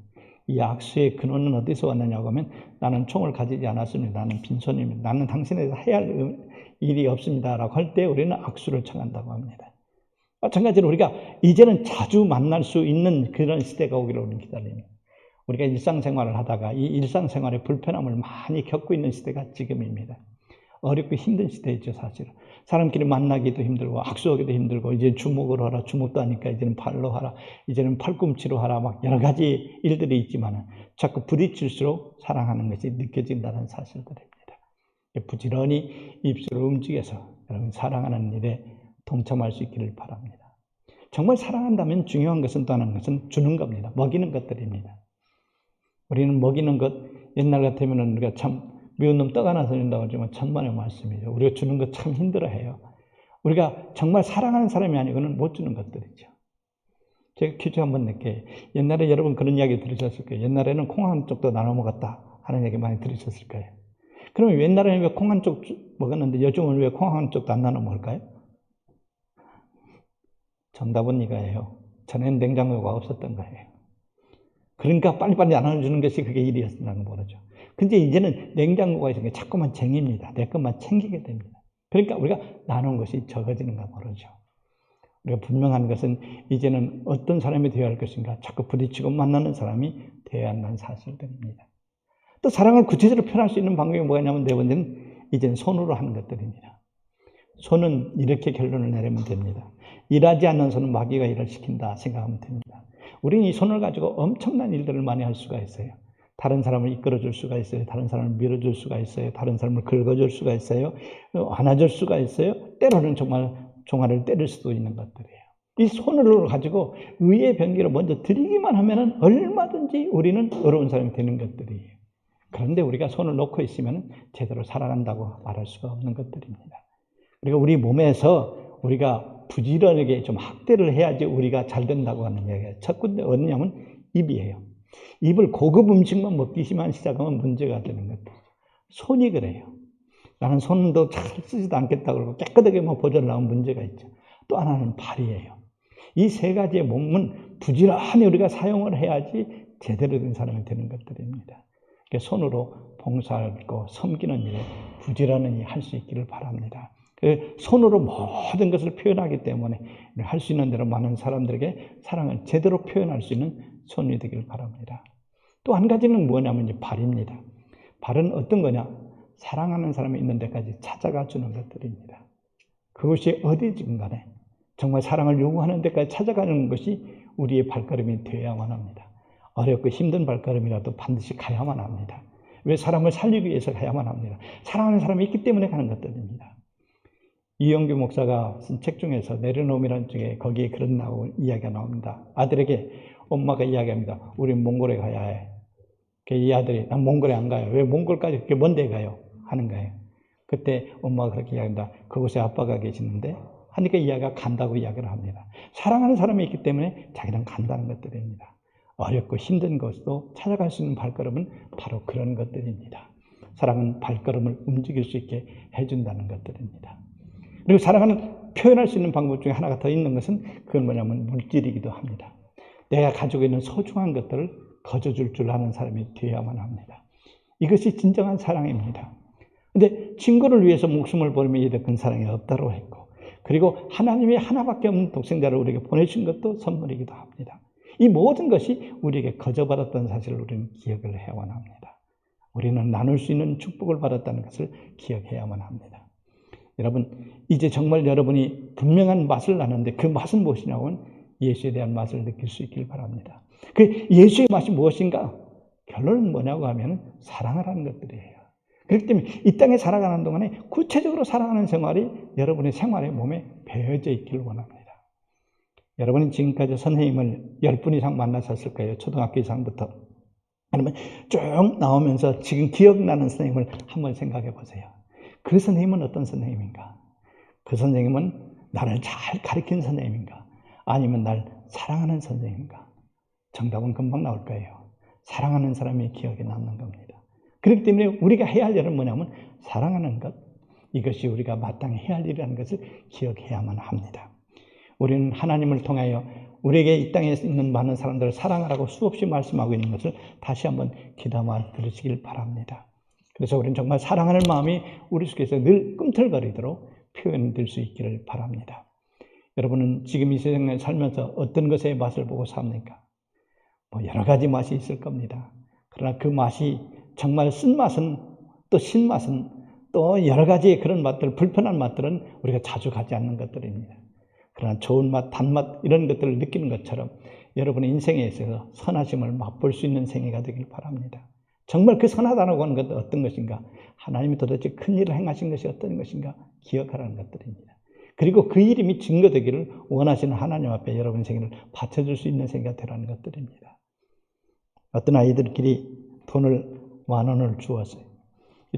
이 악수의 근원은 어디서 왔느냐고 하면 나는 총을 가지지 않았습니다. 나는 빈손입니다. 나는 당신에게 해야 할 일이 없습니다. 라고 할 때 우리는 악수를 청한다고 합니다. 마찬가지로 우리가 이제는 자주 만날 수 있는 그런 시대가 오기를 우리는 기다립니다. 우리가 일상생활을 하다가 이 일상생활의 불편함을 많이 겪고 있는 시대가 지금입니다. 어렵고 힘든 시대이죠, 사실. 사람끼리 만나기도 힘들고 악수하기도 힘들고 이제 주먹을 하라, 주먹도 하니까 이제는 발로 하라, 이제는 팔꿈치로 하라, 막 여러 가지 일들이 있지만 자꾸 부딪힐수록 사랑하는 것이 느껴진다는 사실들입니다. 부지런히 입술을 움직여서 여러분 사랑하는 일에 동참할 수 있기를 바랍니다. 정말 사랑한다면 중요한 것은 또 하나는 것은 주는 겁니다. 먹이는 것들입니다. 우리는 먹이는 것, 옛날 같으면 우리가 참 미운 놈 떡 하나 사준다고 하지만 천만의 말씀이죠. 우리가 주는 것 참 힘들어해요. 우리가 정말 사랑하는 사람이 아니고는 못 주는 것들이죠. 제가 퀴즈 한번 낼게요. 옛날에 여러분 그런 이야기 들으셨을 거예요. 옛날에는 콩 한 쪽도 나눠 먹었다 하는 얘기 많이 들으셨을 거예요. 그러면 옛날에는 왜 콩 한 쪽 먹었는데 요즘은 왜 콩 한 쪽도 안 나눠 먹을까요? 정답은 이거예요. 전에는 냉장고가 없었던 거예요. 그러니까 빨리빨리 나눠주는 것이 그게 일이었다는 거죠. 근데 이제는 냉장고가 있으니까 자꾸만 쟁입니다. 내 것만 챙기게 됩니다. 그러니까 우리가 나눈 것이 적어지는가 모르죠. 우리가 분명한 것은 이제는 어떤 사람이 되어야 할 것인가 자꾸 부딪히고 만나는 사람이 되어야 한다는 사실들입니다. 또 사랑을 구체적으로 표현할 수 있는 방법이 뭐냐면 4번째는 이제는 손으로 하는 것들입니다. 손은 이렇게 결론을 내리면 됩니다. 일하지 않는 손은 마귀가 일을 시킨다 생각하면 됩니다. 우리는 이 손을 가지고 엄청난 일들을 많이 할 수가 있어요. 다른 사람을 이끌어줄 수가 있어요. 다른 사람을 밀어줄 수가 있어요. 다른 사람을 긁어줄 수가 있어요. 안아줄 수가 있어요. 때로는 정말 종아리를 때릴 수도 있는 것들이에요. 이 손을 가지고 의의 변기로 먼저 드리기만 하면 얼마든지 우리는 어려운 사람이 되는 것들이에요. 그런데 우리가 손을 놓고 있으면 제대로 살아간다고 말할 수가 없는 것들입니다. 그리고 우리 몸에서 우리가 부지런하게 좀 학대를 해야지 우리가 잘 된다고 하는 이야기예요. 첫 군데 어디냐면 입이에요. 입을 고급 음식만 먹기만 시작하면 문제가 되는 것들. 손이 그래요. 나는 손도 잘 쓰지도 않겠다고 그러고 깨끗하게만 보존하면 문제가 있죠. 또 하나는 발이에요. 이 3가지의 몸은 부지런히 우리가 사용을 해야지 제대로 된 사람이 되는 것들입니다. 손으로 봉사하고 섬기는 일에 부지런히 할 수 있기를 바랍니다. 그 손으로 모든 것을 표현하기 때문에 할 수 있는 대로 많은 사람들에게 사랑을 제대로 표현할 수 있는 손이 되길 바랍니다. 또 한 가지는 뭐냐면 이제 발입니다. 발은 어떤 거냐? 사랑하는 사람이 있는 데까지 찾아가 주는 것들입니다. 그것이 어디든 간에 정말 사랑을 요구하는 데까지 찾아가는 것이 우리의 발걸음이 되어야만 합니다. 어렵고 힘든 발걸음이라도 반드시 가야만 합니다. 왜? 사람을 살리기 위해서 가야만 합니다. 사랑하는 사람이 있기 때문에 가는 것들입니다. 이영규 목사가 쓴 책 중에서 내려놓음이라는 책에 거기에 그런 이야기가 나옵니다. 아들에게 엄마가 이야기합니다. 우리 몽골에 가야 해. 이 아들이 난 몽골에 안 가요. 왜 몽골까지 그렇게 먼 데 가요? 하는 거예요. 그때 엄마가 그렇게 이야기합니다. 그곳에 아빠가 계시는데 하니까 이야기가 간다고 이야기를 합니다. 사랑하는 사람이 있기 때문에 자기는 간다는 것들입니다. 어렵고 힘든 것도 찾아갈 수 있는 발걸음은 바로 그런 것들입니다. 사랑은 발걸음을 움직일 수 있게 해준다는 것들입니다. 그리고 사랑을 표현할 수 있는 방법 중에 하나가 더 있는 것은 그건 뭐냐면 물질이기도 합니다. 내가 가지고 있는 소중한 것들을 거저줄 줄 아는 사람이 되어야만 합니다. 이것이 진정한 사랑입니다. 근데 친구를 위해서 목숨을 버리면 이더 큰 사랑이 없다고 했고, 그리고 하나님이 하나밖에 없는 독생자를 우리에게 보내신 것도 선물이기도 합니다. 이 모든 것이 우리에게 거저받았던 사실을 우리는 기억을 해야만 합니다. 우리는 나눌 수 있는 축복을 받았다는 것을 기억해야만 합니다. 여러분, 이제 정말 여러분이 분명한 맛을 나는데 그 맛은 무엇이냐면 예수에 대한 맛을 느낄 수 있길 바랍니다. 그 예수의 맛이 무엇인가? 결론은 뭐냐고 하면 사랑을 하는 것들이에요. 그렇기 때문에 이 땅에 살아가는 동안에 구체적으로 사랑하는 생활이 여러분의 생활의 몸에 배어져 있기를 원합니다. 여러분이 지금까지 선생님을 10분 이상 만나셨을 거예요. 초등학교 이상부터. 그러면 쭉 나오면서 지금 기억나는 선생님을 한번 생각해 보세요. 그 선생님은 어떤 선생님인가? 그 선생님은 나를 잘 가르친 선생님인가? 아니면 날 사랑하는 선생님인가? 정답은 금방 나올 거예요. 사랑하는 사람이 기억에 남는 겁니다. 그렇기 때문에 우리가 해야 할 일은 뭐냐면 사랑하는 것, 이것이 우리가 마땅히 해야 할 일이라는 것을 기억해야만 합니다. 우리는 하나님을 통하여 우리에게 이 땅에 있는 많은 사람들을 사랑하라고 수없이 말씀하고 있는 것을 다시 한번 귀담아 들으시길 바랍니다. 그래서 우리는 정말 사랑하는 마음이 우리 속에서 늘 꿈틀거리도록 표현될 수 있기를 바랍니다. 여러분은 지금 이 세상에 살면서 어떤 것의 맛을 보고 삽니까? 여러 가지 맛이 있을 겁니다. 그러나 그 맛이 정말 쓴맛은 또 신맛은 또 여러 가지의 그런 맛들, 불편한 맛들은 우리가 자주 가지 않는 것들입니다. 그러나 좋은 맛, 단맛 이런 것들을 느끼는 것처럼 여러분의 인생에 있어서 선하심을 맛볼 수 있는 생애가 되길 바랍니다. 정말 그 선하다라고 하는 것은 어떤 것인가? 하나님이 도대체 큰 일을 행하신 것이 어떤 것인가? 기억하라는 것들입니다. 그리고 그 이름이 증거되기를 원하시는 하나님 앞에 여러분 생애를 바쳐줄 수 있는 생애가 되라는 것들입니다. 어떤 아이들끼리 돈을 10,000원을 주었어요.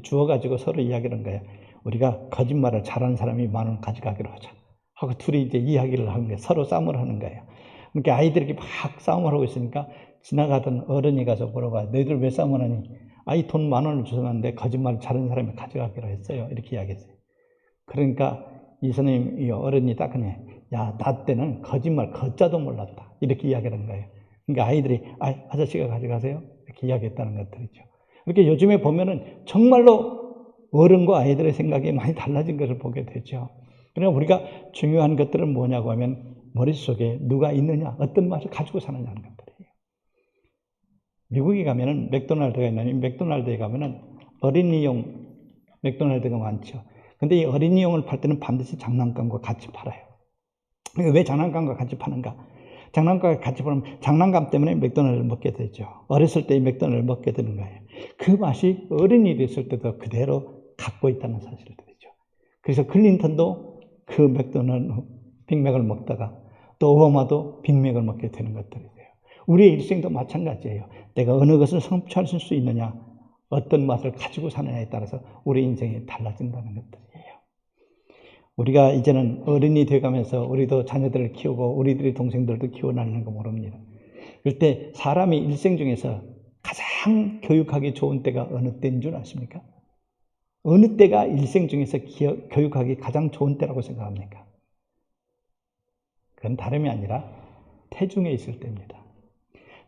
주어가지고 서로 이야기를 한 거예요. 우리가 거짓말을 잘하는 사람이 10,000원 가져가기로 하자. 하고 둘이 이제 이야기를 하는 거예요. 서로 싸움을 하는 거예요. 그러니까 아이들이 막 싸움을 하고 있으니까 지나가던 어른이 가서 물어봐요. 너희들 왜 싸움을 하니? 아이 돈 10,000원을 주셨는데 거짓말 잘하는 사람이 가져가기로 했어요. 이렇게 이야기했어요. 그러니까 이 선생님, 이 어른이 딱 그냥, 야, 나 때는 거짓말 거자도 몰랐다. 이렇게 이야기를 한 거예요. 그러니까 아이들이, 아저씨가 가져가세요. 이렇게 이야기했다는 것들이죠. 이렇게 요즘에 보면은 정말로 어른과 아이들의 생각이 많이 달라진 것을 보게 되죠. 그러나 우리가 중요한 것들은 뭐냐고 하면 머릿속에 누가 있느냐, 어떤 맛을 가지고 사느냐는 것들이에요. 미국에 가면은 맥도날드가 있는데 맥도날드에 가면은 어린이용 맥도날드가 많죠. 근데 이 어린이용을 팔 때는 반드시 장난감과 같이 팔아요. 왜 장난감과 같이 파는가? 장난감과 같이 팔면 장난감 때문에 맥도날드를 먹게 되죠. 어렸을 때 이 맥도날드를 먹게 되는 거예요. 그 맛이 어른이 됐을 때도 그대로 갖고 있다는 사실들이죠. 그래서 클린턴도 그 맥도날드 빅맥을 먹다가 또 오바마도 빅맥을 먹게 되는 것들이에요. 우리의 일생도 마찬가지예요. 내가 어느 것을 성취할 수 있느냐, 어떤 맛을 가지고 사느냐에 따라서 우리 인생이 달라진다는 것들이에요. 우리가 이제는 어른이 되어가면서 우리도 자녀들을 키우고 우리들의 동생들도 키워나가는 거 모릅니다. 그럴 때 사람이 일생 중에서 가장 교육하기 좋은 때가 어느 때인 줄 아십니까? 어느 때가 일생 중에서 교육하기 가장 좋은 때라고 생각합니까? 그건 다름이 아니라 태중에 있을 때입니다.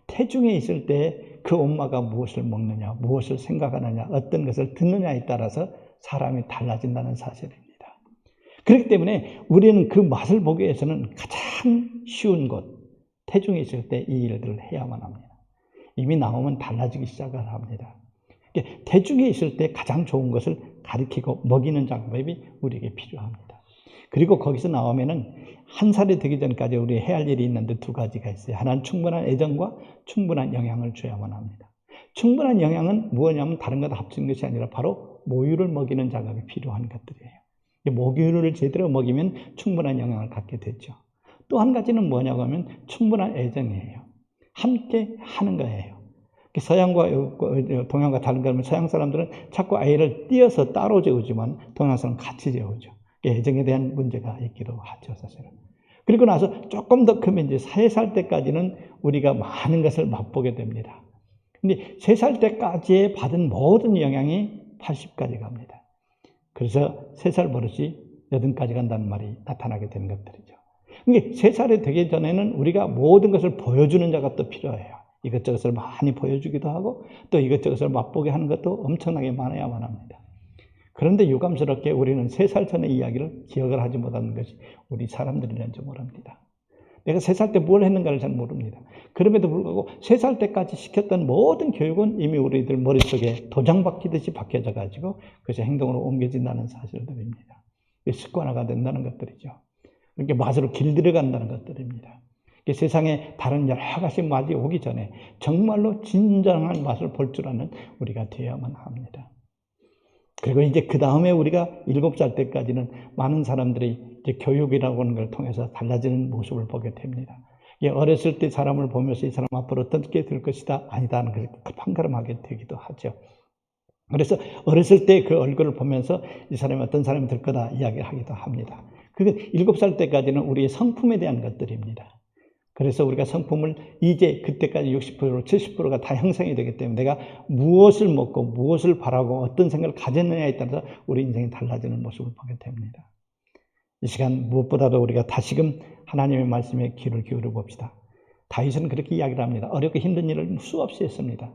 태중에 있을 때 그 엄마가 무엇을 먹느냐, 무엇을 생각하느냐, 어떤 것을 듣느냐에 따라서 사람이 달라진다는 사실입니다. 그렇기 때문에 우리는 그 맛을 보기 위해서는 가장 쉬운 곳, 태중에 있을 때 이 일들을 해야만 합니다. 이미 나오면 달라지기 시작을 합니다. 태중에 있을 때 가장 좋은 것을 가리키고 먹이는 작업이 우리에게 필요합니다. 그리고 거기서 나오면은 한 살이 되기 전까지 우리 해야 할 일이 있는데 두 가지가 있어요. 하나는 충분한 애정과 충분한 영양을 줘야만 합니다. 충분한 영양은 무엇이냐면 다른 것 합친 것이 아니라 바로 모유를 먹이는 작업이 필요한 것들이에요. 모유를 제대로 먹이면 충분한 영양을 갖게 되죠. 또 한 가지는 뭐냐고 하면 충분한 애정이에요. 함께 하는 거예요. 서양과 동양과 다른 거면 서양 사람들은 자꾸 아이를 띄어서 따로 재우지만 동양 사람은 같이 재우죠. 애정에 대한 문제가 있기도 하죠, 사실은. 그리고 나서 조금 더 크면 이제 3살 때까지는 우리가 많은 것을 맛보게 됩니다. 근데 3살 때까지 받은 모든 영향이 80까지 갑니다. 그래서 3살 버릇이 80까지 간다는 말이 나타나게 되는 것들이죠. 그러니까 3살이 되기 전에는 우리가 모든 것을 보여주는 작업도 필요해요. 이것저것을 많이 보여주기도 하고 또 이것저것을 맛보게 하는 것도 엄청나게 많아야만 합니다. 그런데 유감스럽게 우리는 3살 전의 이야기를 기억을 하지 못하는 것이 우리 사람들이라는지 모릅니다. 내가 3살 때 뭘 했는가를 잘 모릅니다. 그럼에도 불구하고 3살 때까지 시켰던 모든 교육은 이미 우리들 머릿속에 도장 박히듯이 박혀져 가지고 그것이 행동으로 옮겨진다는 사실들입니다. 습관화가 된다는 것들이죠. 이렇게 맛으로 길들여간다는 것들입니다. 세상에 다른 여러 가지 맛이 오기 전에 정말로 진정한 맛을 볼 줄 아는 우리가 되어야만 합니다. 그리고 이제 그 다음에 우리가 7살 때까지는 많은 사람들이 이제 교육이라고 하는 걸 통해서 달라지는 모습을 보게 됩니다. 어렸을 때 사람을 보면서 이 사람 앞으로 어떻게 될 것이다, 아니다 하는 것을 판가름하게 되기도 하죠. 그래서 어렸을 때 그 얼굴을 보면서 이 사람이 어떤 사람이 될 거다 이야기를 하기도 합니다. 그건 7살 때까지는 우리의 성품에 대한 것들입니다. 그래서 우리가 성품을 이제 그때까지 60%, 70%가 다 형성이 되기 때문에 내가 무엇을 먹고 무엇을 바라고 어떤 생각을 가졌느냐에 따라서 우리 인생이 달라지는 모습을 보게 됩니다. 이 시간 무엇보다도 우리가 다시금 하나님의 말씀에 귀를 기울여 봅시다. 다윗은 그렇게 이야기를 합니다. 어렵고 힘든 일을 수없이 했습니다.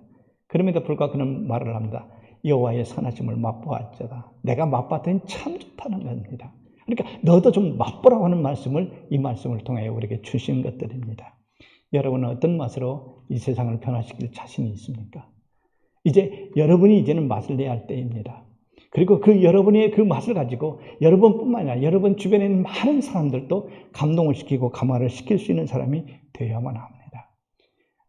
그럼에도 불구하고 그는 말을 합니다. 여호와의 선하심을 맛보았도다. 내가 맛봤더니 참 좋다는 겁니다. 그러니까 너도 좀 맛보라고 하는 말씀을 이 말씀을 통해 우리에게 주신 것들입니다. 여러분은 어떤 맛으로 이 세상을 변화시킬 자신이 있습니까? 이제 여러분이 이제는 맛을 내야 할 때입니다. 그리고 그 여러분의 그 맛을 가지고 여러분뿐만 아니라 여러분 주변에 있는 많은 사람들도 감동을 시키고 감화를 시킬 수 있는 사람이 되어야만 합니다.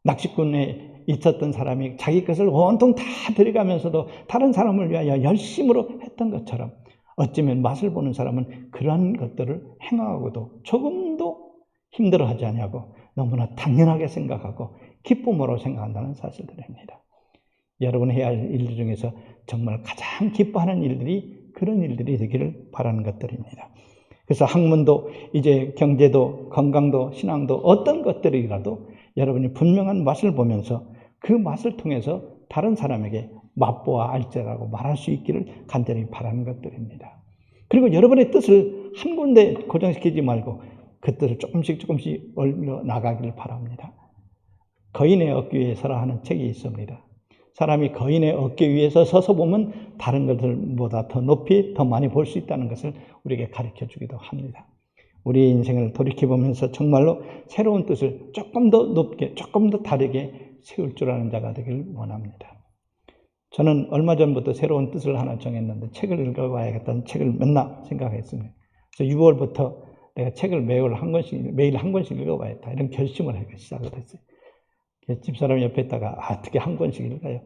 낚시꾼에 있었던 사람이 자기 것을 온통 다 들여가면서도 다른 사람을 위하여 열심으로 했던 것처럼 어쩌면 맛을 보는 사람은 그러한 것들을 행하고도 조금도 힘들어하지 않냐고 너무나 당연하게 생각하고 기쁨으로 생각한다는 사실들입니다. 여러분이 해야 할 일들 중에서 정말 가장 기뻐하는 일들이 그런 일들이 되기를 바라는 것들입니다. 그래서 학문도 이제 경제도 건강도 신앙도 어떤 것들이라도 여러분이 분명한 맛을 보면서 그 맛을 통해서 다른 사람에게 맛보아 알자라고 말할 수 있기를 간절히 바라는 것들입니다. 그리고 여러분의 뜻을 한 군데 고정시키지 말고 그 뜻을 조금씩 올려 나가기를 바랍니다. 거인의 어깨 위에 서라 하는 책이 있습니다. 사람이 거인의 어깨 위에서 서서 보면 다른 것들보다 더 높이 더 많이 볼 수 있다는 것을 우리에게 가르쳐 주기도 합니다. 우리의 인생을 돌이켜보면서 정말로 새로운 뜻을 조금 더 높게 조금 더 다르게 세울 줄 아는 자가 되길 원합니다. 저는 얼마 전부터 새로운 뜻을 하나 정했는데 책을 읽어봐야겠다는 책을 맨날 생각했습니다. 그래서 6월부터 내가 책을 매일 한 권씩 읽어봐야겠다 이런 결심을 하기 시작을 했어요. 집사람 옆에 있다가 어떻게 한 권씩 읽어요?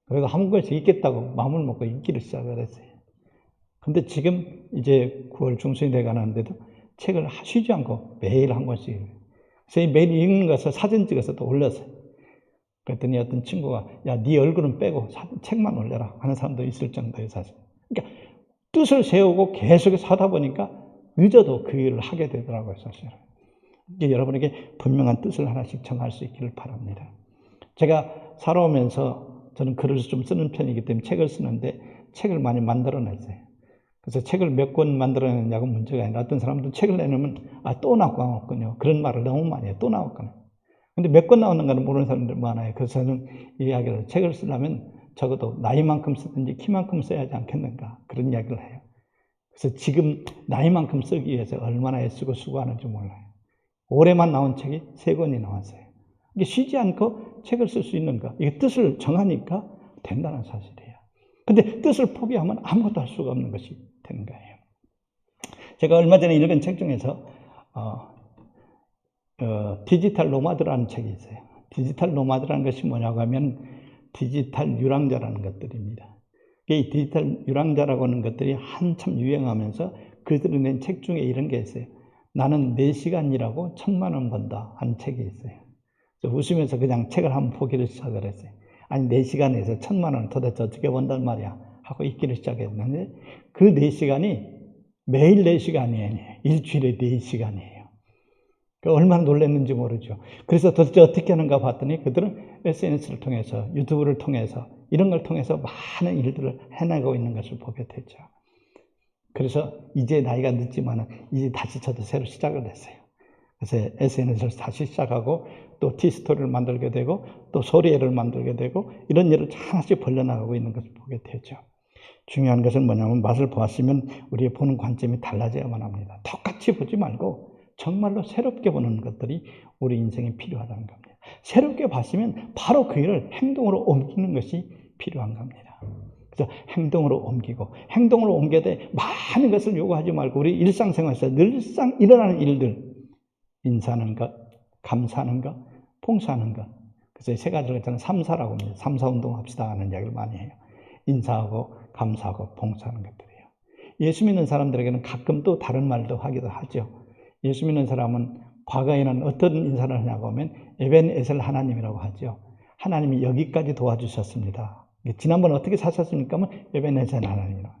그래도 한 권씩 읽겠다고 마음을 먹고 읽기를 시작을 했어요. 근데 지금 이제 9월 중순이 돼가는데도 책을 쉬지 않고 매일 한 권씩 읽어요. 그래서 매일 읽는 것을 사진 찍어서 또 올렸어요. 그랬더니 어떤 친구가 야, 네 얼굴은 빼고 책만 올려라 하는 사람도 있을 정도의 사실. 그러니까 뜻을 세우고 계속해서 하다 보니까 늦어도 그 일을 하게 되더라고요, 사실은. 여러분에게 분명한 뜻을 하나씩 정할 수 있기를 바랍니다. 제가 살아오면서 저는 글을 좀 쓰는 편이기 때문에 책을 쓰는데 책을 많이 만들어냈어요. 그래서 책을 몇 권 만들어냈냐고 문제가 아니라 어떤 사람들은 책을 내놓으면 또 나왔군요. 그런 말을 너무 많이 해요. 또 나왔군요. 근데 몇 권 나오는가는 모르는 사람들 많아요. 그래서 저는 이야기를 책을 쓰려면 적어도 나이만큼 쓰든지 키만큼 써야 하지 않겠는가 그런 이야기를 해요. 그래서 지금 나이만큼 쓰기 위해서 얼마나 애쓰고 수고하는지 몰라요. 올해만 나온 책이 3권이 나왔어요. 이게 쉬지 않고 책을 쓸 수 있는 거, 이게 뜻을 정하니까 된다는 사실이에요. 근데 뜻을 포기하면 아무것도 할 수가 없는 것이 되는 거예요. 제가 얼마 전에 읽은 책 중에서 디지털 노마드라는 책이 있어요. 디지털 노마드라는 것이 뭐냐고 하면 디지털 유랑자라는 것들입니다. 이 디지털 유랑자라고 하는 것들이 한참 유행하면서 그들이 낸 책 중에 이런 게 있어요. 나는 4시간 일하고 1,000만 원 번다 하는 책이 있어요. 웃으면서 그냥 책을 한번 보기를 시작을 했어요. 아니 4시간에서 1,000만 원을 도대체 어떻게 번단 말이야 하고 읽기를 시작했는데 그 4시간이 매일 4시간이에요. 일주일에 4시간이에요. 얼마나 놀랐는지 모르죠. 그래서 도대체 어떻게 하는가 봤더니 그들은 SNS를 통해서, 유튜브를 통해서, 이런 걸 통해서 많은 일들을 해나가고 있는 것을 보게 됐죠. 그래서 이제 나이가 늦지만 이제 다시 저도 새로 시작을 했어요. 그래서 SNS를 다시 시작하고 또 티스토리를 만들게 되고 또 소리를 만들게 되고 이런 일을 하나씩 벌려나가고 있는 것을 보게 되죠. 중요한 것은 뭐냐면 맛을 보았으면 우리의 보는 관점이 달라져야만 합니다. 똑같이 보지 말고 정말로 새롭게 보는 것들이 우리 인생에 필요하다는 겁니다. 새롭게 봤으면 바로 그 일을 행동으로 옮기는 것이 필요한 겁니다. 그래서 행동으로 옮기고 행동으로 옮겨야 돼 많은 것을 요구하지 말고 우리 일상생활에서 늘상 일어나는 일들 인사하는 것, 감사하는 것, 봉사하는 것. 그래서 3가지를 저는 3사라고 합니다. 3사 운동합시다 하는 이야기를 많이 해요. 인사하고 감사하고 봉사하는 것들이에요. 예수 믿는 사람들에게는 가끔 또 다른 말도 하기도 하죠. 예수 믿는 사람은 과거에는 어떤 인사를 하냐고 하면 에벤에셀 하나님이라고 하죠. 하나님이 여기까지 도와주셨습니다. 지난번 어떻게 사셨습니까? 하면 에벤에셀 하나님이라고.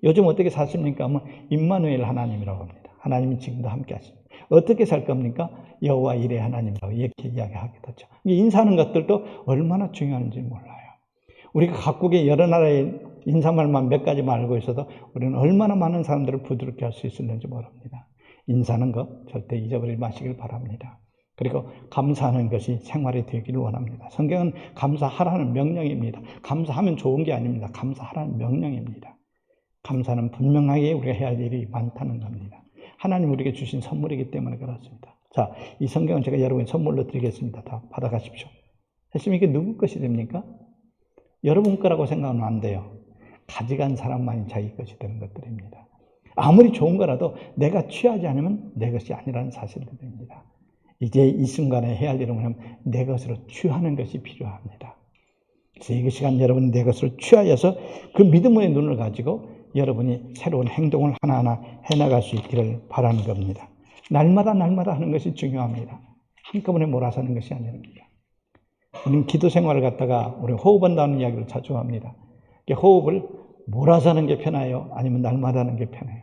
요즘 어떻게 사십니까? 하면 임마누엘 하나님이라고 합니다. 하나님이 지금도 함께 하십니다. 어떻게 살 겁니까? 여호와 이레 하나님이라고 이렇게 이야기하게 되죠. 인사하는 것들도 얼마나 중요한지 몰라요. 우리가 각국의 여러 나라의 인사말만 몇 가지만 알고 있어도 우리는 얼마나 많은 사람들을 부드럽게 할 수 있을는지 모릅니다. 인사하는 것 절대 잊어버리지 마시길 바랍니다. 그리고 감사하는 것이 생활이 되기를 원합니다. 성경은 감사하라는 명령입니다. 감사하면 좋은 게 아닙니다. 감사하라는 명령입니다. 감사는 분명하게 우리가 해야 할 일이 많다는 겁니다. 하나님 우리에게 주신 선물이기 때문에 그렇습니다. 자, 이 성경은 제가 여러분께 선물로 드리겠습니다. 다 받아가십시오. 했으면 이게 누구 것이 됩니까? 여러분 거라고 생각하면 안 돼요. 가져간 사람만이 자기 것이 되는 것들입니다. 아무리 좋은 거라도 내가 취하지 않으면 내 것이 아니라는 사실들입니다. 이제 이 순간에 해야 할 일은 뭐냐면 내 것으로 취하는 것이 필요합니다. 그래서 이 시간 여러분이 내 것으로 취하여서 그 믿음의 눈을 가지고 여러분이 새로운 행동을 하나하나 해나갈 수 있기를 바라는 겁니다. 날마다 하는 것이 중요합니다. 한꺼번에 몰아서 하는 것이 아닙니다. 우리는 기도 생활을 갖다가 우리 호흡한다는 이야기를 자주 합니다. 호흡을 몰아서 하는 게 편해요? 아니면 날마다 하는 게 편해요?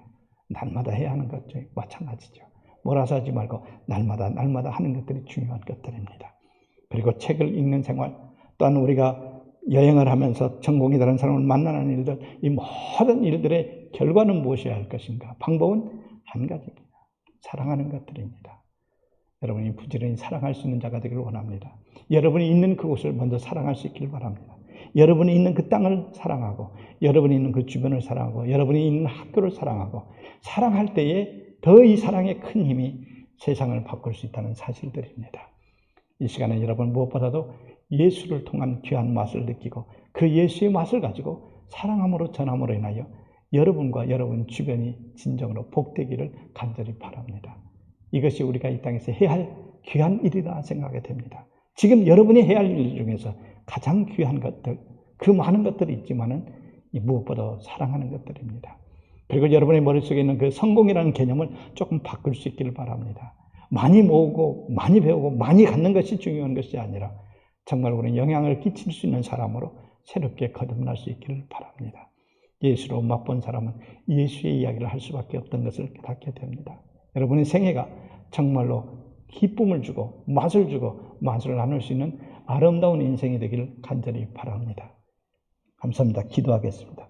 날마다 해야 하는 것도 마찬가지죠. 몰아서 하지 말고 날마다 하는 것들이 중요한 것들입니다. 그리고 책을 읽는 생활, 또한 우리가 여행을 하면서 전공이 다른 사람을 만나는 일들, 이 모든 일들의 결과는 무엇이어야 할 것인가? 방법은 한 가지입니다. 사랑하는 것들입니다. 여러분이 부지런히 사랑할 수 있는 자가 되기를 원합니다. 여러분이 있는 그곳을 먼저 사랑할 수 있기를 바랍니다. 여러분이 있는 그 땅을 사랑하고 여러분이 있는 그 주변을 사랑하고 여러분이 있는 학교를 사랑하고 사랑할 때에 더 이 사랑의 큰 힘이 세상을 바꿀 수 있다는 사실들입니다. 이 시간에 여러분 무엇보다도 예수를 통한 귀한 맛을 느끼고 그 예수의 맛을 가지고 사랑함으로 전함으로 인하여 여러분과 여러분 주변이 진정으로 복되기를 간절히 바랍니다. 이것이 우리가 이 땅에서 해야 할 귀한 일이라 생각이 됩니다. 지금 여러분이 해야 할 일 중에서 가장 귀한 것들, 그 많은 것들이 있지만은 무엇보다 사랑하는 것들입니다. 그리고 여러분의 머릿속에 있는 그 성공이라는 개념을 조금 바꿀 수 있기를 바랍니다. 많이 모으고 많이 배우고 많이 갖는 것이 중요한 것이 아니라 정말 우리는 영향을 끼칠 수 있는 사람으로 새롭게 거듭날 수 있기를 바랍니다. 예수로 맛본 사람은 예수의 이야기를 할 수밖에 없던 것을 깨닫게 됩니다. 여러분의 생애가 정말로 기쁨을 주고 맛을 나눌 수 있는 아름다운 인생이 되기를 간절히 바랍니다. 감사합니다. 기도하겠습니다.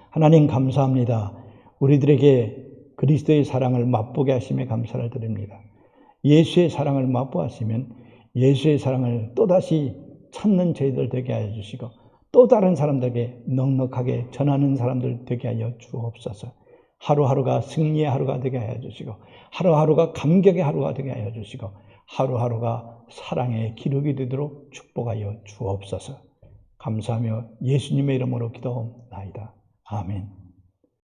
하나님 감사합니다. 우리들에게 그리스도의 사랑을 맛보게 하심에 감사를 드립니다. 예수의 사랑을 맛보았으면 예수의 사랑을 또다시 찾는 저희들 되게 하여 주시고 또 다른 사람들에게 넉넉하게 전하는 사람들 되게 하여 주옵소서. 하루하루가 승리의 하루가 되게 하여 주시고 하루하루가 감격의 하루가 되게 하여 주시고 하루하루가 사랑의 기록이 되도록 축복하여 주옵소서. 감사하며 예수님의 이름으로 기도하옵나이다. 아멘.